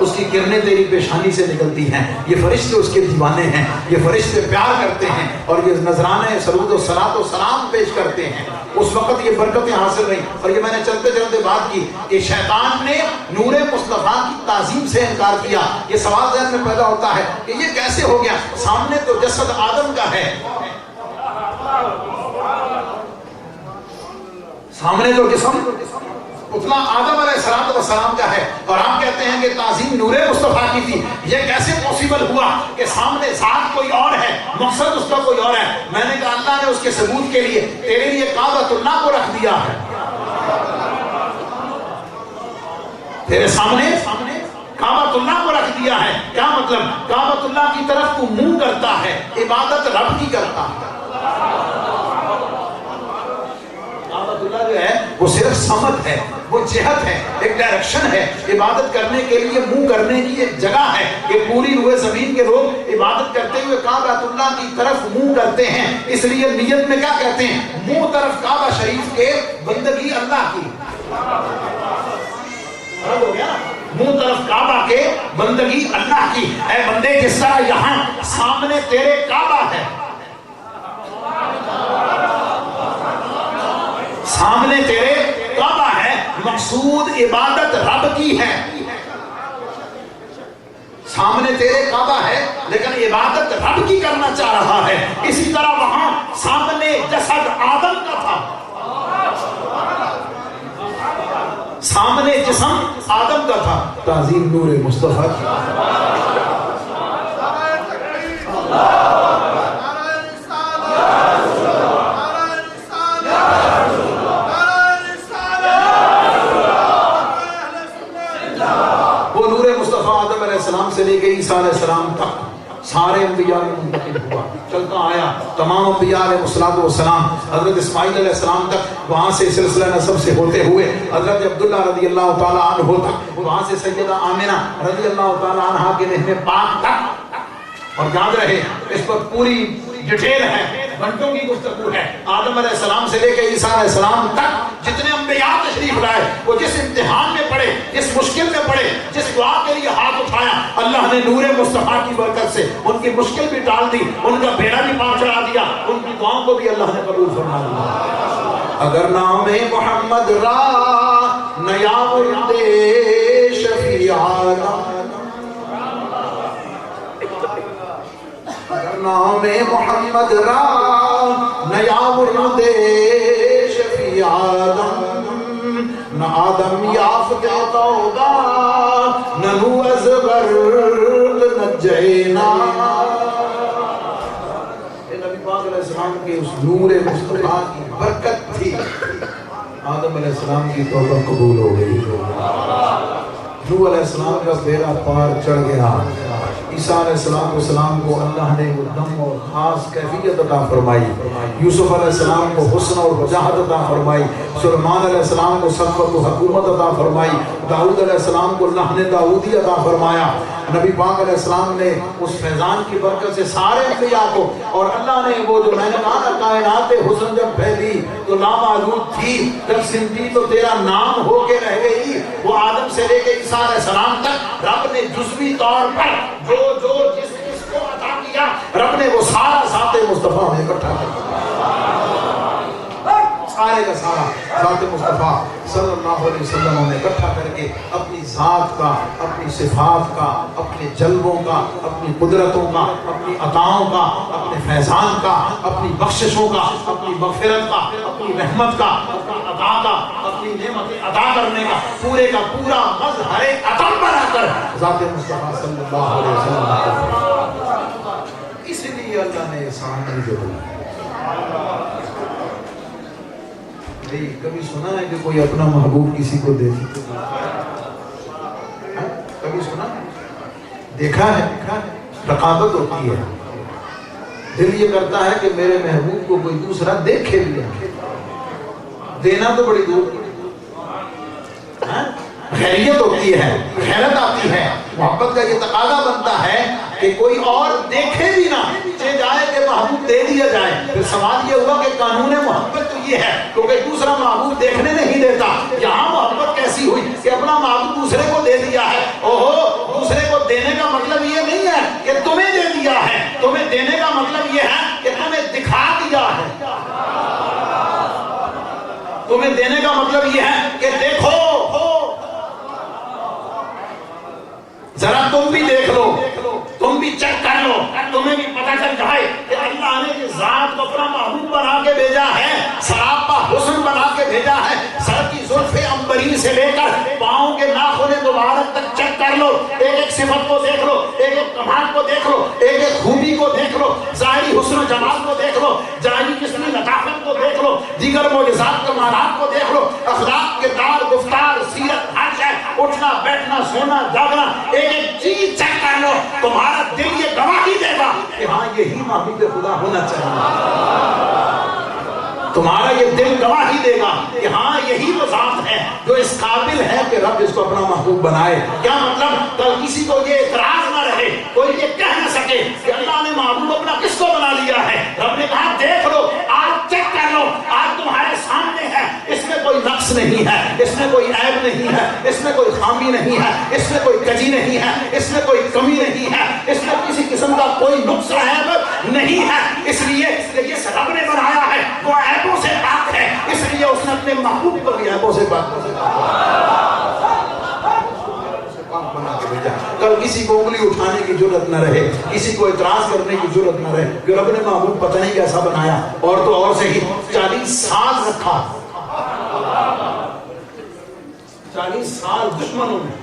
اس کی کرنیں تیری پیشانی سے نکلتی ہیں، یہ فرشتے اس کے دیوانے ہیں، یہ فرشتے پیار کرتے ہیں اور یہ نذرانے سرود و صلاۃ و سلام پیش کرتے ہیں۔ اس وقت یہ برکتیں حاصل رہیں۔ اور یہ میں نے چلتے چلتے بات کی کہ شیطان نے نور مصطفیٰ کی تعظیم سے انکار کیا۔ یہ سوال ذہن میں پیدا ہوتا ہے کہ یہ کیسے ہو گیا؟ سامنے تو جسد آدم کا ہے، سامنے تو جسم پتلا آدم علیہ السلام کا ہے، اور آپ کہتے ہیں کہ تعظیم نور مصطفیٰ کی تھی۔ یہ کیسے پوسیبل ہوا کہ سامنے ذات کوئی اور ہے، مقصد اس کا کوئی اور ہے؟ میں نے کہا اللہ نے اس کے ثبوت کے لیے تیرے لیے کعبۃ اللہ کو رکھ دیا ہے، تیرے سامنے کعبۃ اللہ کو رکھ دیا ہے۔ کیا مطلب؟ کعبۃ اللہ کی طرف تو منہ کرتا ہے، عبادت رب کی کرتا ہے۔ کعبۃ اللہ جو ہے وہ صرف سمت ہے، وہ جہت ہے، ایک ڈائریکشن ہے۔ عبادت کرنے کے لیے منہ کرنے کی ایک جگہ ہے کہ پوری روئے زمین کے لوگ عبادت کرتے ہوئے کعبۃ اللہ کی طرف منہ کرتے ہیں، اس لیے نیت میں کیا کہتے ہیں؟ منہ طرف کعبہ شریف کے، بندگی اللہ کی۔ ہو گیا، منہ طرف کعبہ کے، بندگی اللہ کی۔ اے بندے جس طرح یہاں سامنے تیرے کعبہ ہے، سامنے تیرے کعبہ ہے، مقصود عبادت رب کی ہے۔ سامنے تیرے کعبہ ہے لیکن عبادت رب کی کرنا چاہ رہا ہے۔ اسی طرح وہاں سامنے جسد آدم کا تھا، سامنے جسم آدم کا تھا، تعظیم نور مصطفیٰ کی۔ وہ نور مصطفیٰ آدم علیہ السلام سے لے کے عیسیٰ علیہ السلام تک سارے انبیاء میں منتقل ہوا، چلتا آیا تمام انبیاء علیہ السلام، حضرت اسماعیل علیہ السلام تک، وہاں سے سلسلہ نسب سے ہوتے ہوئے حضرت عبداللہ رضی اللہ تعالیٰ عنہ تک، وہاں سے سیدہ آمنہ رضی اللہ تعالیٰ عنہ کے مہر پاک تک۔ اور یاد رہے اس پر پوری ڈیٹیل ہے، گھنٹوں کی گفتگو ہے۔ آدم علیہ السلام سے لے کے عیسیٰ علیہ السلام تک جتنے انبیاء تشریف لائے، وہ جس امتحان میں پڑے، جس مشکل میں پڑے، جس دعا کے لیے ہاتھ اٹھایا، اللہ نے نور مصطفیٰ کی برکت سے ان کی مشکل بھی ٹال دی، ان کا بیڑا بھی پار چڑھا دیا، ان کی دعاؤں کو بھی اللہ نے قبول فرما لیا۔ اگر نام محمد را نیا مرد شفیعانا، اگر نام محمد را نیا مرد شفیعانا، نہ آدم یافت توبہ نہ نو از غرق نجینا۔ نبی پاک علیہ السلام کے اس نور مصطفیٰ کی برکت تھی، آدم علیہ السلام کی توبہ قبول ہو گئی، نوح علیہ السلام کا بیڑا پار چڑھ گیا، عیسیٰ علیہ السلام کو اللہ نے وہ دم اور خاص کیفیت عطا فرمائی، یوسف علیہ السلام کو حسن اور وجاہت عطا فرمائی، سلیمان علیہ السلام کو سلطنت و حکومت عطا فرمائی، داؤد علیہ السلام کو اللہ نے داؤدی عطا فرمایا۔ نبی پاک علیہ السلام نے اس فیضان کی برکت سے سارے انبیاء کو، اور اللہ نے وہ جو میں نے کہا نا کائنات حسن جب پھیلی تو لامحدود تھی، جب سمٹی تو تیرا نام ہو کے رہ گئی۔ وہ آدم سے لے کے عیسیٰ علیہ السلام تک رب نے جزوی طور پر جو جس کو عطا کیا، رب نے وہ سارا ذات مصطفیٰ میں اکٹھا کر سارے کا سارا ذات مصطفیٰ صلی اللہ علیہ وسلم نے اکٹھا کر کے اپنی ذات کا، اپنی صفات کا، اپنے جلووں کا، اپنی قدرتوں کا، اپنی عطاؤں کا، اپنے فیضان کا، اپنی بخششوں کا، اپنی مغفرت کا، اپنی رحمت کا، اپنی عطا کا، اپنی نعمت عطا کرنے کا پورے کا پورا مظہر عطا بنا کر ذات مصطفیٰ صلی اللہ علیہ وسلم، اس لیے اللہ نے احسان جو کبھی سنا ہے کہ کوئی اپنا محبوب کسی کو دے دے؟ کبھی سنا؟ دیکھا ہے؟ رقابت ہوتی ہے، دل یہ کرتا ہے کہ میرے محبوب کو کوئی دوسرا دیکھے بھی، دینا تو بڑی دور، خیریت ہوتی ہے، خیرت آتی ہے، محبت کا یہ تقاضا بنتا ہے کہ کوئی اور دیکھے بھی نہ، چاہے جائے کہ محبوب دے دیا جائے۔ پھر سوال یہ ہوا کہ قانون محبت تو یہ ہے کیونکہ دوسرا محبوب دیکھنے نہیں دیتا، یہاں محبت کیسی ہوئی کہ اپنا محبوب دوسرے کو دے دیا ہے۔ اوہو تم بھی دیکھ لو، تم بھی چیک کر لو، تمہیں بھی پتہ چل جائے کہ اللہ نے جس ذات کو اپنا محبوب بنا کے بھیجا ہے، سراپا حسن بنا کے بھیجا ہے، سر کی زلف عنبرین سے لے کر پاؤں کے ناخن مبارک تک چیک کر لو، ایک ایک صفت کو دیکھ لو، ایک ایک کمال کو دیکھ لو، ایک ایک خوبی کو دیکھ لو، ظاہری حسن و جمال کو دیکھ لو، ظاہری جسمی لطافت کو دیکھ لو، دیگر معجزات کمالات کو دیکھ لو، اخلاق، کردار، گفتار، سیرت، ہر شے، اٹھنا بیٹھنا سونا جاگنا، ایک ایک چیز چیک کر لو، تمہارا دل یہ گواہی دے گا کہ ہاں یہی محبوب خدا ہونا چاہیے۔ تمہارا یہ دل گواہی دے گا کہ ہاں یہی وہ ذات ہے جو اس قابل ہے کہ رب اس کو اپنا محبوب بنائے۔ کیا مطلب؟ کل کسی کو یہ اعتراض نہ رہے، کوئی یہ کہہ نہ سکے کہ اللہ نے محبوب اپنا کس کو بنا لیا ہے۔ رب نے کہا دیکھ لو، آج چیک کر لو، آج تمہارے سامنے ہے، اس میں کوئی نقص نہیں ہے، اس میں کوئی عیب نہیں ہے، اس میں کوئی خامی نہیں ہے، اس میں کوئی کجی نہیں ہے، اس میں کوئی کمی نہیں ہے، اس میں کسی قسم کا کوئی نقص عیب نہیں ہے، اس لیے کہ یہ رب نے بنایا ہے، وہ عیبوں سے پاک ہے، اس لیے اس نے اپنے محبوب کو بھی عیبوں سے پاک بنا کے بھیجا۔ کل کسی کو انگلی اٹھانے کی ضرورت نہ رہے، کسی کو اعتراض کرنے کی ضرورت نہ رہے کہ رب نے محبوب پتہ نہیں کیسا بنایا، اور تو اور سے ہی 40 سال رکھا، 40 سال دشمنوں نے،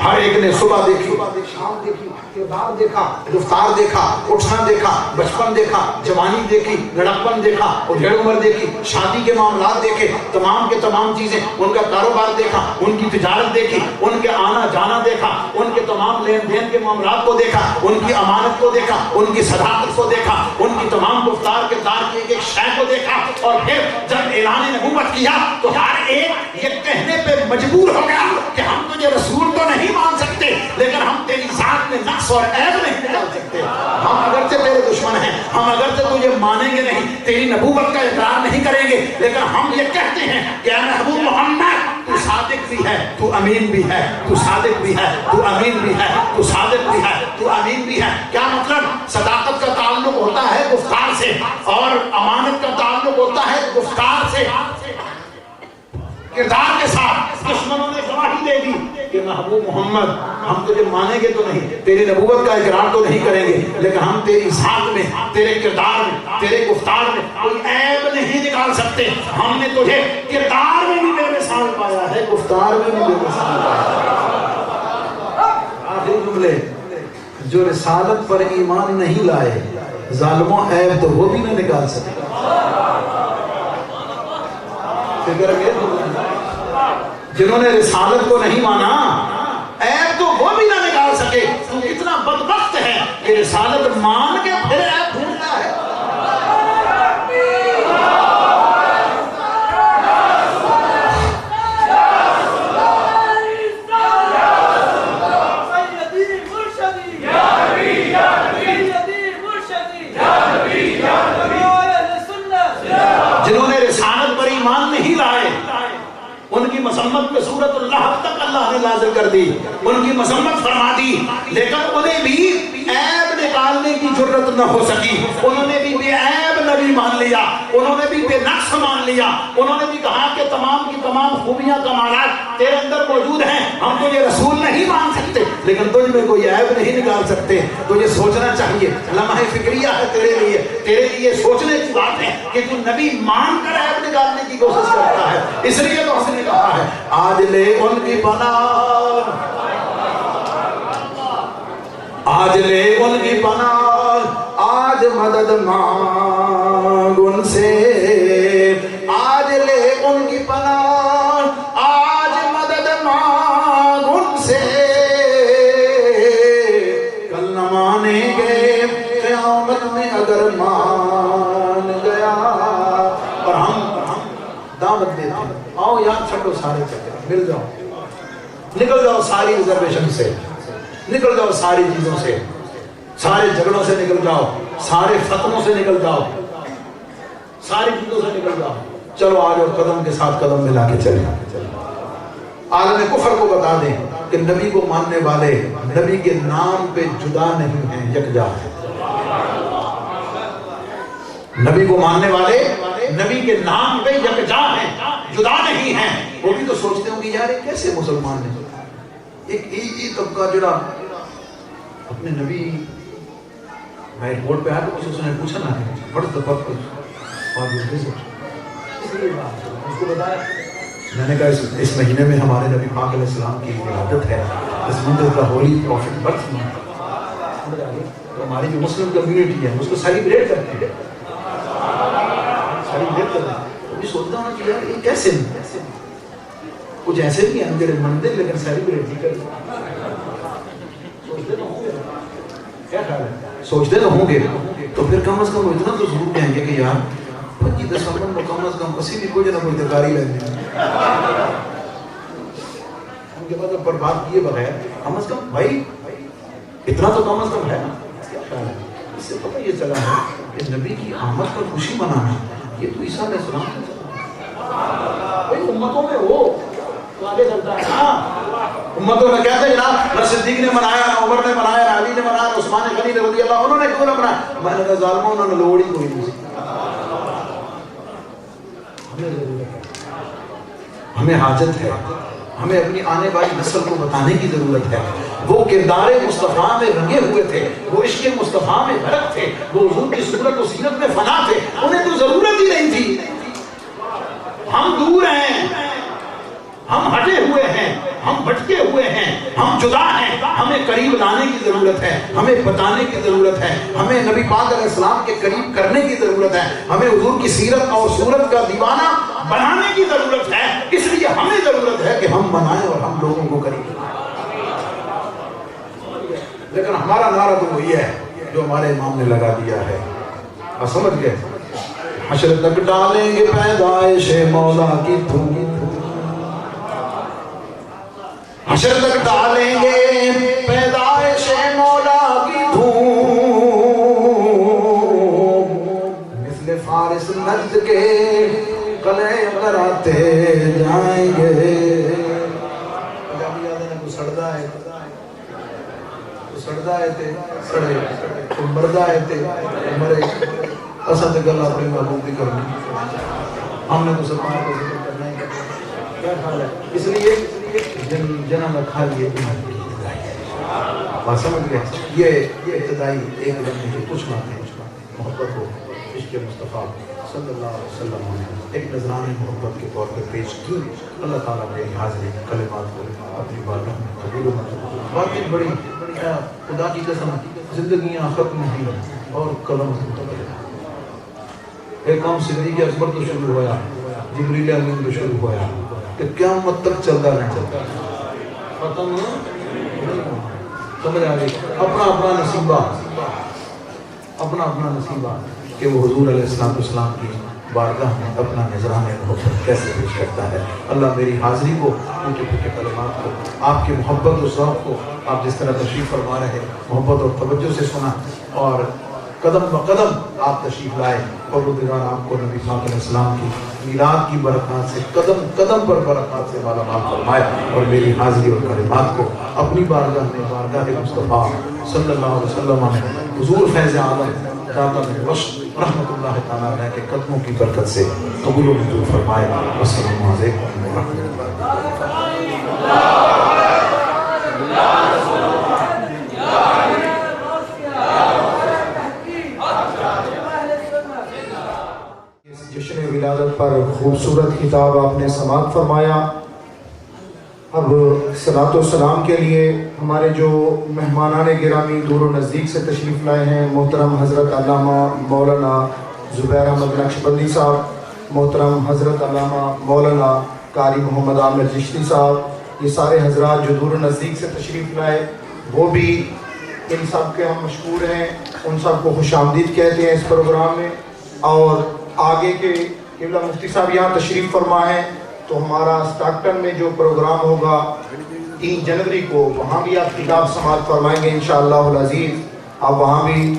ہر ایک نے صبح دیکھی، شام دیکھی، کردار دیکھا، رفتار دیکھا، اٹھنا دیکھا، بچپن دیکھا، جوانی دیکھی، لڑکپن دیکھا، ادھیڑ عمر دیکھی، شادی کے معاملات دیکھے، تمام کے تمام چیزیں، ان کا کاروبار دیکھا، ان کی تجارت دیکھی، ان کے آنا جانا دیکھا، ان کے تمام لین دین کے معاملات کو دیکھا، ان کی امانت کو دیکھا، ان کی صداقت کو دیکھا، ان کی تمام گفتار کردار کی ایک ایک شے کو دیکھا، اور پھر جب اعلان نبوت کیا تو ہر ایک یہ کہنے پہ مجبور ہو گیا کہ ہم تجھے رسول تو نہیں مان سکتے، لیکن ہم تیری ذات میں نقص اور عیب نہیں نکال سکتے، ہم اگرچہ تیرے دشمن ہیں، ہم اگرچہ تجھے مانیں گے نہیں، تیری نبوت کا اقرار نہیں کریں گے، لیکن ہم یہ کہتے ہیں کہ اے محبوب محمد تو صادق بھی ہے، تو امین بھی ہے، تو صادق بھی ہے، تو امین بھی ہے، تو صادق بھی ہے، تو امین بھی ہے۔ کیا مطلب؟ صداقت کا تعلق ہوتا ہے گفتار سے، اور امانت کا تعلق ہوتا ہے گفتار سے، کردار کے ساتھ۔ دشمنوں نے گواہی دے دی کہ محبوب محمد ہم تجھے مانیں گے تو نہیں، تیری نبوت کا اقرار تو نہیں کریں گے، لیکن ہم تیری ذات میں، تیرے کردار میں، تیرے گفتار میں کوئی عیب نہیں نکال سکتے۔ ہم نے تجھے کردار میں بھی بے مثال پایا ہے، گفتار میں بھی بے مثال پایا ہے۔ آخری جملے، جو رسالت پر ایمان نہیں لائے، ظالموں عیب تو وہ بھی نہ نکال سکتے۔ جنہوں نے رسالت کو نہیں مانا، عیب تو وہ بھی نہ نکال سکے۔ تو کتنا بدبخت ہے کہ رسالت مان کے پھر عیب ڈھونڈتا ہے۔ جنہوں نے رسالت پر ایمان نہیں لائے، ان کی مذمت میں سورۃ اللہب تک اللہ نے نازل کر دی، ان کی مذمت فرما دی، لیکن انہیں بھی عیب نکالنے کی جرت نہ ہو سکی۔ انہوں نے بھی بے عیب نبی مان لیا، انہوں نے بھی بے نقص مان لیا، انہوں نے بھی کہا کہ تمام کی تمام خوبیاں کمالات تیرے اندر موجود ہیں، ہم تجھے رسول نہیں مان سکتے، لیکن تجھ میں کوئی عیب نہیں نکال سکتے۔ تجھے سوچنا چاہیے، لمحہ فکریہ ہے تیرے لیے سوچنے کی بات ہے کہ تو نبی مان کر عیب نکالنے کی کوشش کرتا ہے۔ اس لیے تو ہم نے کہا ہے آج لے ان کی پناہ، آج لے ان کی پناہ، آج مدد مانگ ان سے، آج لے ان کی پناہ، آج مدد مانگ ان سے، کل نہ مانیں گے قیامت میں اگر مان گیا۔ اور ہم دعوت دیتے ہیں، آؤ یاد چھٹو سارے چکر، مل جاؤ، نکل جاؤ ساری ریزرویشن سے، نکل جاؤ ساری چیزوں سے، سارے جھگڑوں سے نکل جاؤ، سارے فتنوں سے نکل جاؤ، ساری چیزوں سے نکل جاؤ۔ چلو آج اور قدم کے ساتھ قدم ملا کے چلیں، عالم کفر کو بتا دیں کہ نبی کو ماننے والے نبی کے نام پہ جدا نہیں ہیں، یکجا ہیں۔ نبی کو ماننے والے نبی کے نام پہ یکجا ہیں، جدا نہیں ہیں۔ وہ بھی تو سوچتے ہوں گے یار یہ کیسے مسلمان ہیں، ایک طبقہ جڑا اپنے نبی میں ایئرپورٹ پہ آیا تو اس نے پوچھا نا بڑا دفعہ اور اس کو بتایا، میں نے کہا اس مہینے میں ہمارے نبی پاک علیہ السلام کی ولادت ہے، اس منتھ کا ہولی پروفٹ برتھ منتھ، تو ہماری جو مسلم کمیونٹی ہے اس کو سیلیبریٹ کرتی ہے، سیلیبریٹ کرتی ہے۔ تو بھی سوچتا ہوں کہ یار یہ کیسے کچھ ایسے بھی ہیں جڑے منتے لیکن سیلیبریٹ نہیں کرتے، سوچتے تو ہوں گے، کیا خیال ہے؟ سوچتے تو ہوں گے، تو پھر کم از کم اتنا تو ضرور کہیں گے کہ یار 25 دسمبر میں کم از کم اسی بھی کوئی نہ کوئی تکاری لیتے ہیں ان کے بعد برباد کیے بغیر کم از کم بھائی اتنا تو کم از کم ہے نا۔ کیا خیال ہے؟ اس سے پتہ یہ چلا ہے کہ نبی کی آمد پر خوشی منانا یہ تو عیسیٰ علیہ السلام نے چلا بھائی امتوں میں ہو تو آگے چلتا ہے نا، امتوں میں کہتے ہیں جناب نہ صدیق نے منایا، نہ عمر نے منایا، نہ علی نے منایا، نہ عثمان غنی رضی اللہ انہوں نے کیوں نہ منایا؟ میں نے کہا ظالموں انہوں نے لوڑ ہی کوئی نہیں سی، ہمیں حاجت ہے، ہمیں اپنی آنے والی نسل کو بتانے کی ضرورت ہے۔ وہ کردار مصطفیٰ میں رنگے ہوئے تھے، وہ عشق مصطفیٰ میں غرق تھے، وہ حضور کی صورت و سیرت میں فنا تھے، انہیں تو ضرورت ہی نہیں تھی۔ ہم دور ہیں، ہم ہٹے ہوئے ہیں، ہم بھٹکے ہوئے ہیں، ہم جدا ہیں، ہمیں قریب لانے کی ضرورت ہے، ہمیں بتانے کی ضرورت ہے، ہمیں نبی پاک علیہ السلام کے قریب کرنے کی ضرورت ہے، ہمیں حضور کی سیرت اور صورت کا دیوانہ بنانے کی ضرورت ہے۔ اس لیے ہمیں ضرورت ہے کہ ہم بنائیں اور ہم لوگوں کو قریب لائیں۔ لیکن ہمارا نعرہ تو وہی ہے جو ہمارے امام نے لگا دیا ہے، آپ سمجھ گئے؟ حشر تک ڈالیں گے پیدائش مولا کی دھوم، حشر تک ڈالیں گے پیدائش مولا کی دھوم، مثل فارس نجد کے قلعے کراتے جائیں گے۔ پنجابی آدھے نے کو سڑدا ہے تو سڑدا ہے تے سڑے، تو مردہ ہے تے مرے، اصل گل اپنے محبوب کی کرنی، ہم نے تو سرکار کو ذکر کرنا ہی کرنا۔ کیا خیال ہے؟ اس لیے جنم رکھا لیے بات سمجھ گئے؟ یہ ابتدائی ایک لمحے کی کچھ باتیں محبت کو عشق مصطفیٰ صلی اللہ علیہ وسلم نے ایک نذرانہ محبت کے طور پر پیش کی۔ اللہ تعالیٰ نے حاضری کلمات کو اپنی بارگاہ میں قبول و منظور۔ واقعی بڑی خدا کی قسم زندگیاں ختم ہوئی اور قلم متبدل۔ ایک کام صدیق اکبر تو شروع ہوا، جبریل امین تو شروع ہوا کہ قیامت تک چلتا رہنا، ختم سمجھ آ گئی؟ اپنا اپنا نصیبہ، اپنا اپنا نصیبہ کہ وہ حضور علیہ السلام کی بارگاہ میں اپنا نذرانہ محبت کیسے پیش کرتا ہے۔ اللہ میری حاضری کو، اونچے پھوٹے کلمات کو، آپ کی محبت و ذوق کو آپ جس طرح تشریف فرما رہے محبت اور توجہ سے سنا، اور قدم بقدم آپ تشریف لائے، پروردگار آپ کو نبی پاک علیہ السلام کی میلاد کی برکات سے قدم قدم پر برکات سے مالا مال فرمائے، اور میری حاضری اور کلمات کو اپنی بارگاہ میں بارگاہ مصطفیٰ صلی اللہ علیہ وسلم میں حضور فیض عالم داتا میں رشد رحمت اللہ تعالیٰ علیہ کے قدموں کی برکت سے قبول و منظور فرمائے۔ السلام علیکم ورحمۃ اللہ۔ جشن ولادت پر خوبصورت خطاب آپ نے سماعت فرمایا۔ اب صلاۃ و سلام کے لیے ہمارے جو مہمانان گرامی دور و نزدیک سے تشریف لائے ہیں، محترم حضرت علامہ مولانا زبیر احمد نقشبندی صاحب، محترم حضرت علامہ مولانا قاری محمد عامر چشتی صاحب، یہ سارے حضرات جو دور و نزدیک سے تشریف لائے، وہ بھی ان سب کے ہم مشکور ہیں، ان سب کو خوش آمدید کہتے ہیں اس پروگرام میں۔ اور آگے کے قبلہ مفتی صاحب یہاں تشریف فرما ہے، تو ہمارا اسٹاکٹن میں جو پروگرام ہوگا 3 جنوری کو، وہاں بھی آپ خطاب سماعت فرمائیں گے انشاءاللہ العزیز۔ آپ وہاں بھی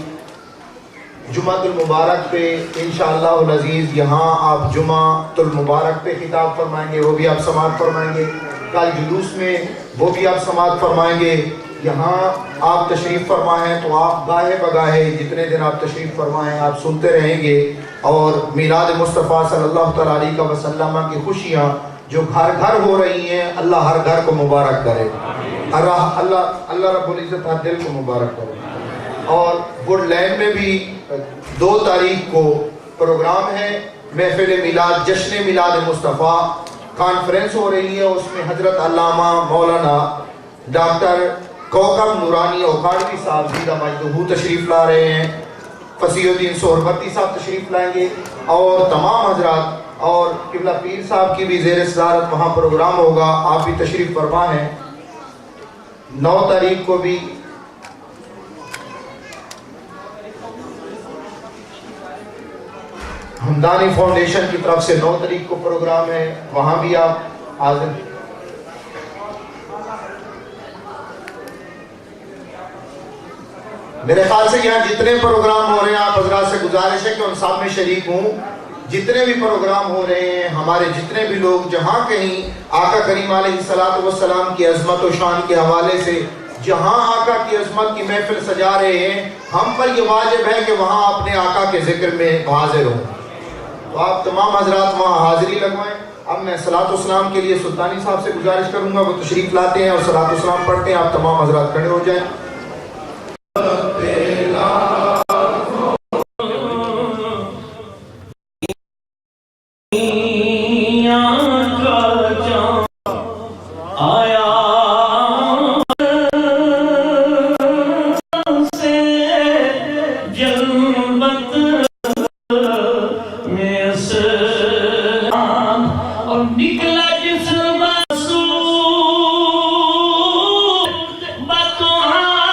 جمعۃ المبارک پہ انشاءاللہ العزیز یہاں آپ جمعۃ المبارک پہ خطاب فرمائیں گے، وہ بھی آپ سماعت فرمائیں گے۔ کل جلوس میں وہ بھی آپ سماعت فرمائیں گے۔ یہاں آپ تشریف فرمائیں تو آپ گاہے بگاہے جتنے دن آپ تشریف فرمائیں آپ سنتے رہیں گے، اور میلاد مصطفیٰ صلی اللہ تعالیٰ علیہ وسلم کی خوشیاں جو گھر گھر ہو رہی ہیں، اللہ ہر گھر کو مبارک کرے۔ اللہ رب العزت ہر دل کو مبارک کرے. اور وڈ لینڈ میں بھی 2 تاریخ کو پروگرام ہے محفل میلاد جشن میلاد مصطفیٰ کانفرنس ہو رہی ہے. اس میں حضرت علامہ مولانا ڈاکٹر کوکب نورانی اوکاڑوی صاحب زیدہ مجدہو تشریف لا رہے ہیں. فصیح الدین سہروردی صاحب تشریف لائیں گے اور تمام حضرات, اور قبلہ پیر صاحب کی بھی زیر صدارت وہاں پروگرام ہوگا. آپ بھی تشریف فرما ہیں. 9 تاریخ کو بھی ہمدانی فاؤنڈیشن کی طرف سے 9 تاریخ کو پروگرام ہے, وہاں بھی آپ حاضر. میرے خیال سے یہاں جتنے پروگرام ہو رہے ہیں آپ حضرات سے گزارش ہے کہ ان سب میں شریک ہوں. جتنے بھی پروگرام ہو رہے ہیں ہمارے جتنے بھی لوگ جہاں کہیں آقا کریم علیہ الصلوۃ والسلام کی عظمت و شان کے حوالے سے جہاں آقا کی عظمت کی محفل سجا رہے ہیں, ہم پر یہ واجب ہے کہ وہاں اپنے آقا کے ذکر میں حاضر ہوں. تو آپ تمام حضرات وہاں حاضری لگوائیں. اب میں صلاۃ والسلام کے لیے سلطانی صاحب سے گزارش کروں گا, وہ تشریف لاتے ہیں اور صلاۃ والسلام پڑھتے ہیں. آپ تمام حضرات کھڑے ہو جائیں. نکلا جس مسعود بتوہاں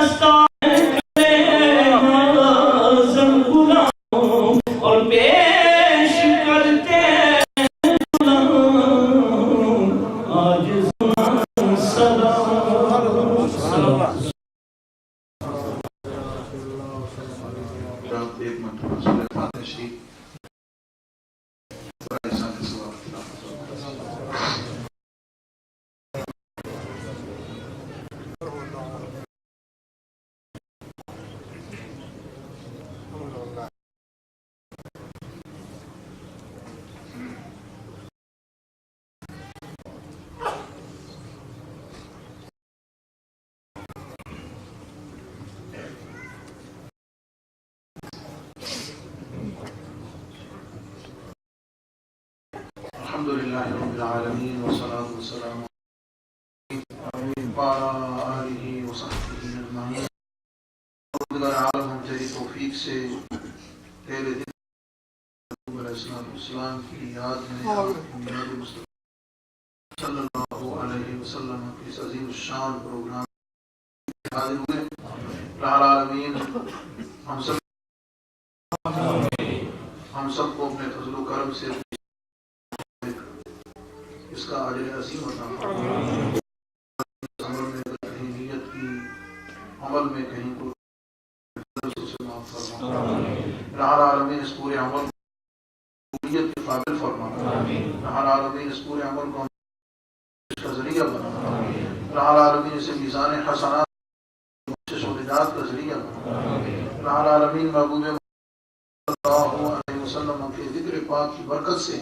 دستان اور پیش کرتے آج سلام ایک مرتبہ سورہ فاتحہ شریف الحمدللہ رب العالمین والصلاة والسلام وعلى آلہ وصحبہ اجمعین. پروردگار عالم ہم تیری توفیق سے تیرے دن علیہ السلام کی یاد میں میلاد مصطفیٰ صلی اللہ علیہ وسلم کی اس عظیم الشان پروگرام میں حاضر ہوئے. رب العالمین ہم سب کو اپنے فضل و کرم سے اس کا اجر عظیم عطا فرمائے. عمل میں کہیں نیت کی عمل میں کہیں کوئی سے معاف فرمائے. رب العالمین اس پورے عمل کو نیت کے قابل فرمائے. رب العالمین اس پورے عمل کو اس کا ذریعہ بنا. رب العالمین اسے میزان حسنات بخشش و نجات کا ذریعہ بنا. رب العالمین محبوب صلی اللہ علیہ وسلم کے ذکر پاک کی برکت سے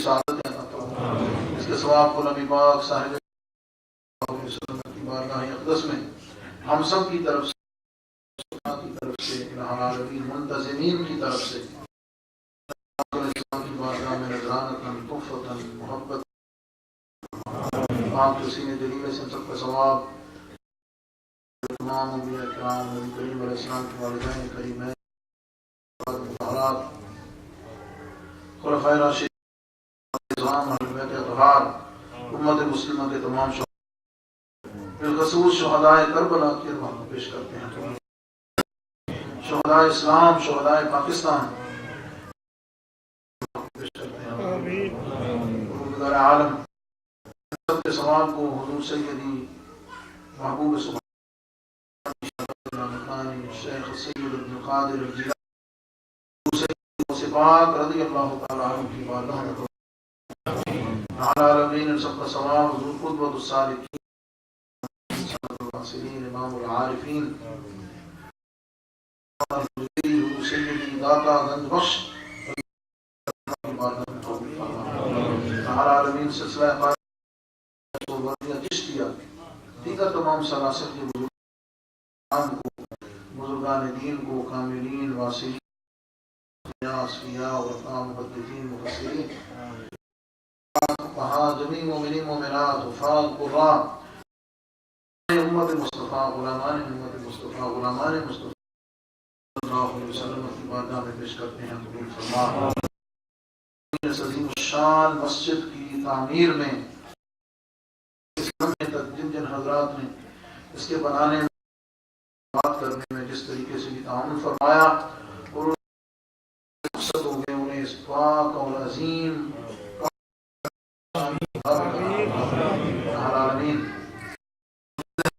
سعادت عطا فرمائے. اس کے ثواب کو نبی پاک صاحب علیہ وسلم کی بارگاہ اقدس میں ہم سب کی طرف سے رب العالمین منتظمین کی طرف سے کی بارگاہ میں نذرانۃ تحفۃ محبت آپ کے سینے دلیل سے سب کا ثواب تمام انبیاء کرام نبی کریم علیہ السلام کے والدین کریمین مطہرات خلفائے راشدین امت مسلمہ کے تمام بالخصوص شہدائے کربلا کی ارواح پیش کرتے ہیں. شہدائے اسلام شہدائے پاکستان پیش کرتے ہیں. پروردگار عالم سب کے ثواب کو حضور سیدی محبوب سبحانی شیخ سید ابن قادر الجیلانی پاک رضی اللہ تعالی عنہ کی بارگاہ میں العالمین سب کا ثواب حضور قدوۃ الصالحین الواصلین امام العارفین حضور سیدی داتا گنج بخش العالمین سلسلہ قائم چشتیہ دیگر تمام سلاسل کے بزرگان دین کو کاملین واصلین اصفیاء ورفاء محدثین مفسرین جمیع مومنین مومنات وفاظ قراء امت مصطفیٰ غلامان امت مصطفیٰ غلامان مصطفیٰ صلی اللہ علیہ وسلم کی بارگاہ میں پیش کرتے ہیں. قبول فرما. اس عظیم الشان مسجد کی تعمیر میں اس لمحے تک جن جن حضرات نے اس کے بنانے میں بات کرنے میں جس طریقے سے بھی تعاون فرمایا اور مقصد ہو گئے انہیں اس پاک اور عظیم العالمین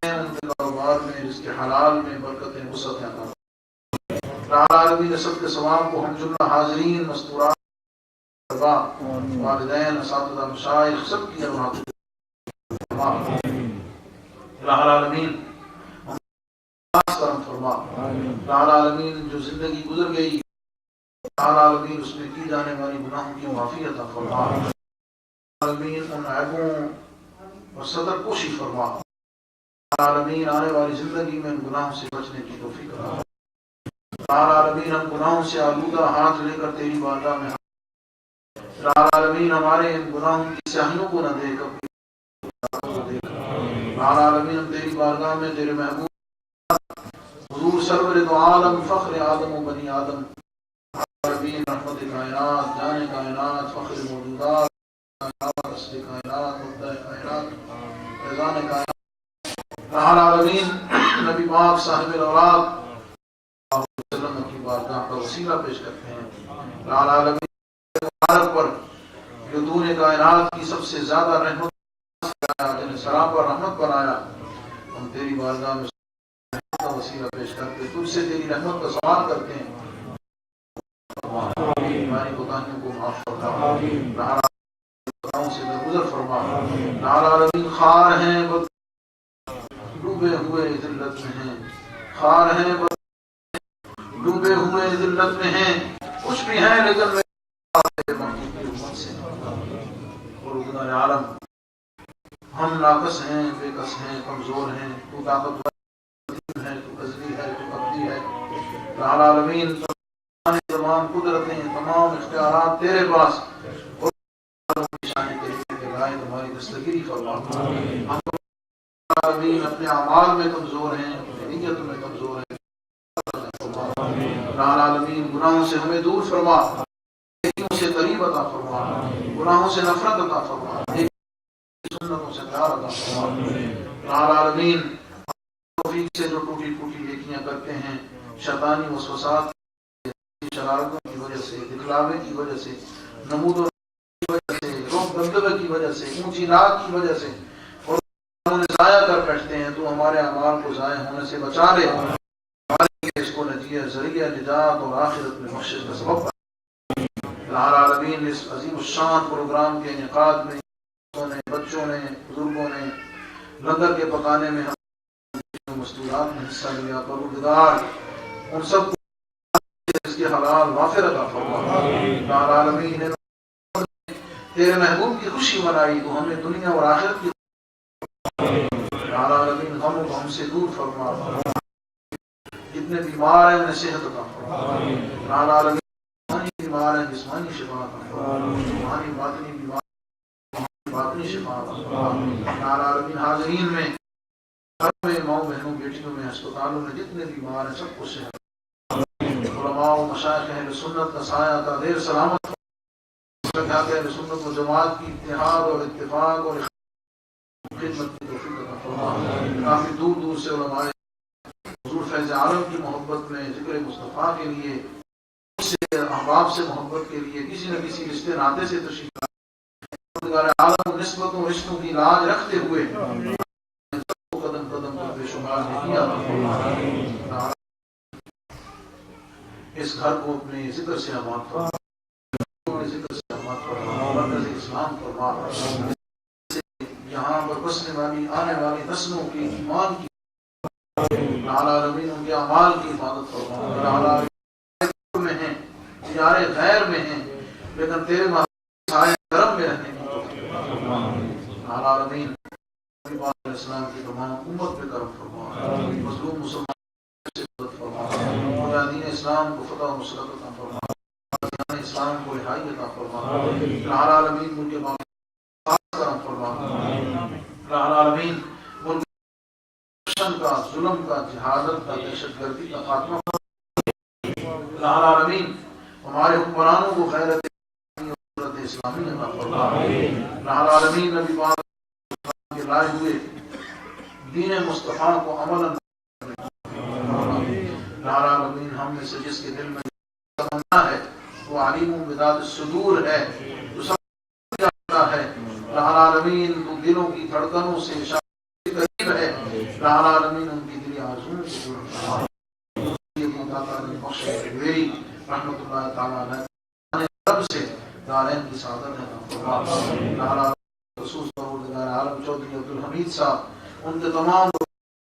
ان کے کاروبار میں جس کے حلال میں برکتیں وسعتیں عطا فرمائے. العالمین سب کے ثواب کو ہم جملہ حاضرین مستورات والدین اساتذہ مشائخ سب کی ارواح العالمین کرم فرما. العالمین جو زندگی گزر گئی العالمین اس میں کی جانے والی گناہوں کی معافی عطا فرما. العالمین ان عیبوں اور صدر کوشی فرما. العالمین آنے والی زندگی میں ان گناہوں سے بچنے کی توفیق عطا فرما. العالمین ہم گناہوں سے آلودہ ہاتھ لے کر تیری بارگاہ میں العالمین ہمارے ان گناہوں کی سیاہیوں کو نہ دیکھ العالمین ہم تیری بارگاہ میں تیرے محبوب حضور سرور دو عالم فخر آدم و بنی آدم العالمین رحمت کائنات جان کائنات فخر موجودات کائنات اصل کائنات مبدع کائنات فیضان کائنات العالمین نبی پاک صاحب الاولاد وسلم کی بارگاہ کا وسیلہ پیش کرتے ہیں العالمین مبارک پر جو تو نے کائنات کی سب سے زیادہ رحمت جنہیں سراپا رحمت بنایا، ہم تیری بارگاہ میں رحمت کا وسیلہ پیش کرتے تجھ سے تیری رحمت کا سوال کرتے ہیں، ہماری کوتاہیوں کو معاف فرما، سے درگزر فرما، العالمین خار ہیں ڈوبے ہوئے ذلت میں ہیں، خار ہیں ڈوبے ہوئے ذلت میں ہیں، کچھ بھی ہیں لیکن اور عالم ہم ناقص ہیں، بے کس ہیں، کمزور ہیں، تو طاقتور ہے، تو ازلی ہے، تو ابدی ہے، العالمین تمام قدرتیں تمام اختیارات تیرے پاس، اور تمہاری دستگیری فرما، ہم اپنے اعمال میں کمزور ہیں، اپنی نیت میں کمزور ہیں، العالمین گناہوں سے ہمیں دور فرما، نیکیوں سے قریب عطا فرما، گناہوں سے نفرت عطا فرما، سنتوں سے پیار عطا فرما، العالمین توفیق سے جو ٹوٹی پھوٹی نیکیاں کرتے ہیں شیطانی وسوسات شرارتوں کی وجہ سے، دکھلاوے کی وجہ سے، نمود و کی وجہ سے، روک دبدبے کی وجہ سے، اونچی ناک کی وجہ سے ضائع کر بیٹھتے ہیں، تو ہمارے اعمال کو ضائع ہونے سے بچا لے، اس کو نتیجہ ذریعہ نجات اور آخرت میں بخشش کا سبب بنا۔ العالمین اس عظیم الشان پروگرام کے انعقاد میں بچوں نے بزرگوں نے لنگر کے پکانے میں مستورات میں حصہ لیا، پروردگار ان سب کو اس کے حلال وافر عطا فرما، العالمین تیرے محبوب کی خوشی منائی تو ہمیں دنیا اور آخرت کی العالمین غموں کو ہم سے دور فرما، جتنے بیمار ہیں انہیں صحت عطا فرما، العالمین جسمانی بیمار ہیں جسمانی شفا عطا فرما، روحانی باطنی بیمار باطنی شفا عطا فرما، العالمین حاضرین میں گھر میں ماؤں بہنوں بیٹیوں میں ہسپتالوں میں جتنے بیمار ہیں سب کو صحت، علماء و مشائخ اہل سنت کا سایہ کا دیر سلامت، اہل سنت و جماعت کی اتحاد اور اتفاق اور خدمت کی توفیق عطا فرما، کافی دور دور سے علماء حضور فیض عالم کی محبت میں ذکر مصطفیٰ کے لیے، احباب سے محبت کے لیے کسی نہ کسی رشتے ناطے سے تشریف لائے، عالم نسبتوں رشتوں کی لاج رکھتے ہوئے قدم قدم پر بے شمار نے کیا، اس گھر کو اپنے ذکر سے آباد فرما، ذکر سے آباد فرما، مرکز اسلام فرما، یہاں پر بسنے والی آنے والی نسلوں کی ایمان کی العالمین ان کے اعمال کی حفاظت فرما، العالمین میں ہیں دیار غیر میں ہیں لیکن تیرے سائے کرم میں رہنے کی توفیق فرما، العالمین علیہ السلام کی تمام امت پہ کرم فرما، مظلوم مسلمان سے مدد فرما، مجاہدین اسلام کو فتح و نصرت عطا فرما، اسلام کو رہائی عطا فرما، العالمین ان کے معاملے کرم فرما، العالمین ملک کا ظلم کا جہادت کا دہشت گردی کا خاتمہ فرما، العالمین ہمارے حکمرانوں کو غیرت اسلامی عطا فرما، العالمین نبی پاک کے لائے ہوئے دین مصطفیٰ کو عمل العالمین ہم میں سے جس کے دل میں تمنا ہے وہ علیم بذات الصدور ہے، جو سب جانتا ہے، العالمین تو دلوں کی دھڑکنوں سے قریب ہے، العالمین ان کی دلی آرزوؤں کو پورا فرما، رحمت اللہ تعالیٰ علیہ رب سے دارین کی سعادت ہے فرما، خصوص پروردگار عالم چودھری عبدالحمید صاحب، ان کے تمام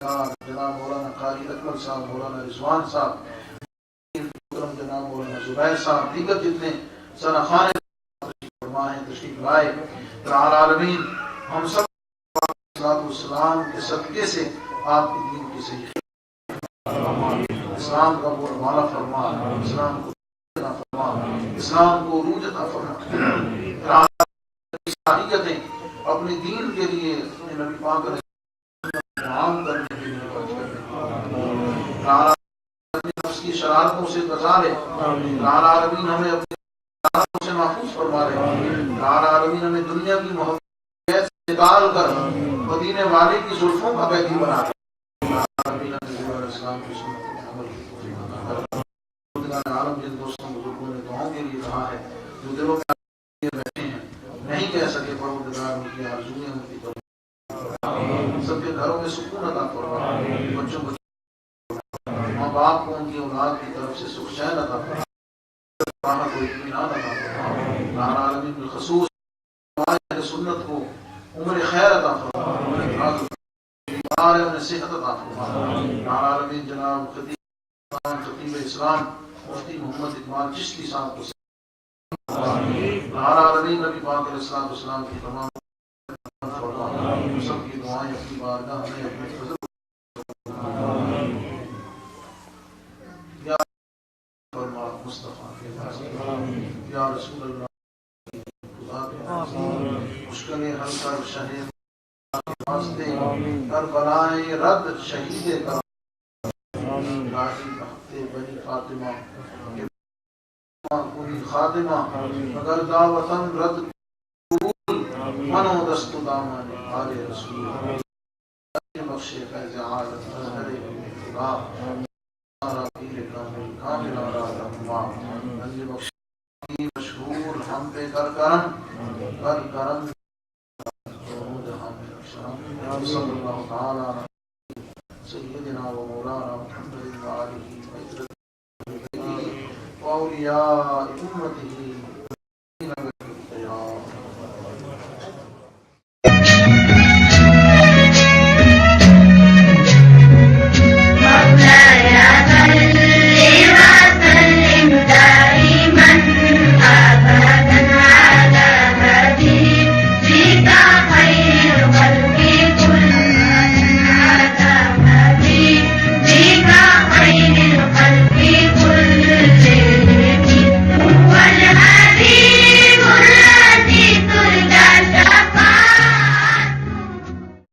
جناب مولانا قاری اکمل صاحب، مولانا رضوان صاحب، جناب مولانا زبیر صاحب، دیگر جتنے سرخانے فرمائے تشریف لائے، العالمین ہم سب السلام کے صدقے سے آپ کی دین کی صحیح اسلام کا بول بالا فرما، اسلام کو فرما، اسلام کو عروج عطا فرما، صلاحیتیں اپنے دین کے لیے اپنے نبی پاک علیہ عام کرنے کے لیے خرچ کرنے نفس کی شرارتوں سے بچا لے، العالمین ہمیں اپنی شرارتوں سے محفوظ فرما لے، العالمین ہمیں دنیا کی محبت نکال کر مدینہ سینے والے کی زلفوں کا قیدی بنا اسلام کی سنت پر عمل کی توفیق عطا فرما۔ عالم جن دوستوں بزرگوں نے دعاؤں کے لیے کہا ہے، جو دلوں میں بیٹھے ہیں نہیں کہہ سکے، پروردگار ان کی آرزوئیں ان کی توفیق، سب کے گھروں میں سکون عطا فرما، بچوں کو ماں باپ کو ان کی اولاد کی طرف سے سکھ چین عطا فرما، راحت و اطمینان عطا فرما، العالمین بالخصوص اہل سنت کو عمر خیر عطا فرما، بیمار ہے انہیں صحت عطا فرما، العالمین جناب خطیب اسلام مفتی محمد اقبال چشتی صاحب کو العالمین نبی پاک علیہ السلام کی تمام فرما، سب کی دعائیں اپنی بارگاہ میں اپنے فضل مصطفیٰ یا رسول اللہ مشکل حل کر شہید واسطے کربلائے رد شہید راہی بخت بنی فاطمہ کوئی خادمہ اگر دعوتن رد قبول منو دست دامن آل رسول بخش فیض عالم ازہر خدا کامل مشہور ہم پہ کر کرم صلی اللہ تعالی سیدنا و مولانا محمد وآلہ وأولیاء امتہ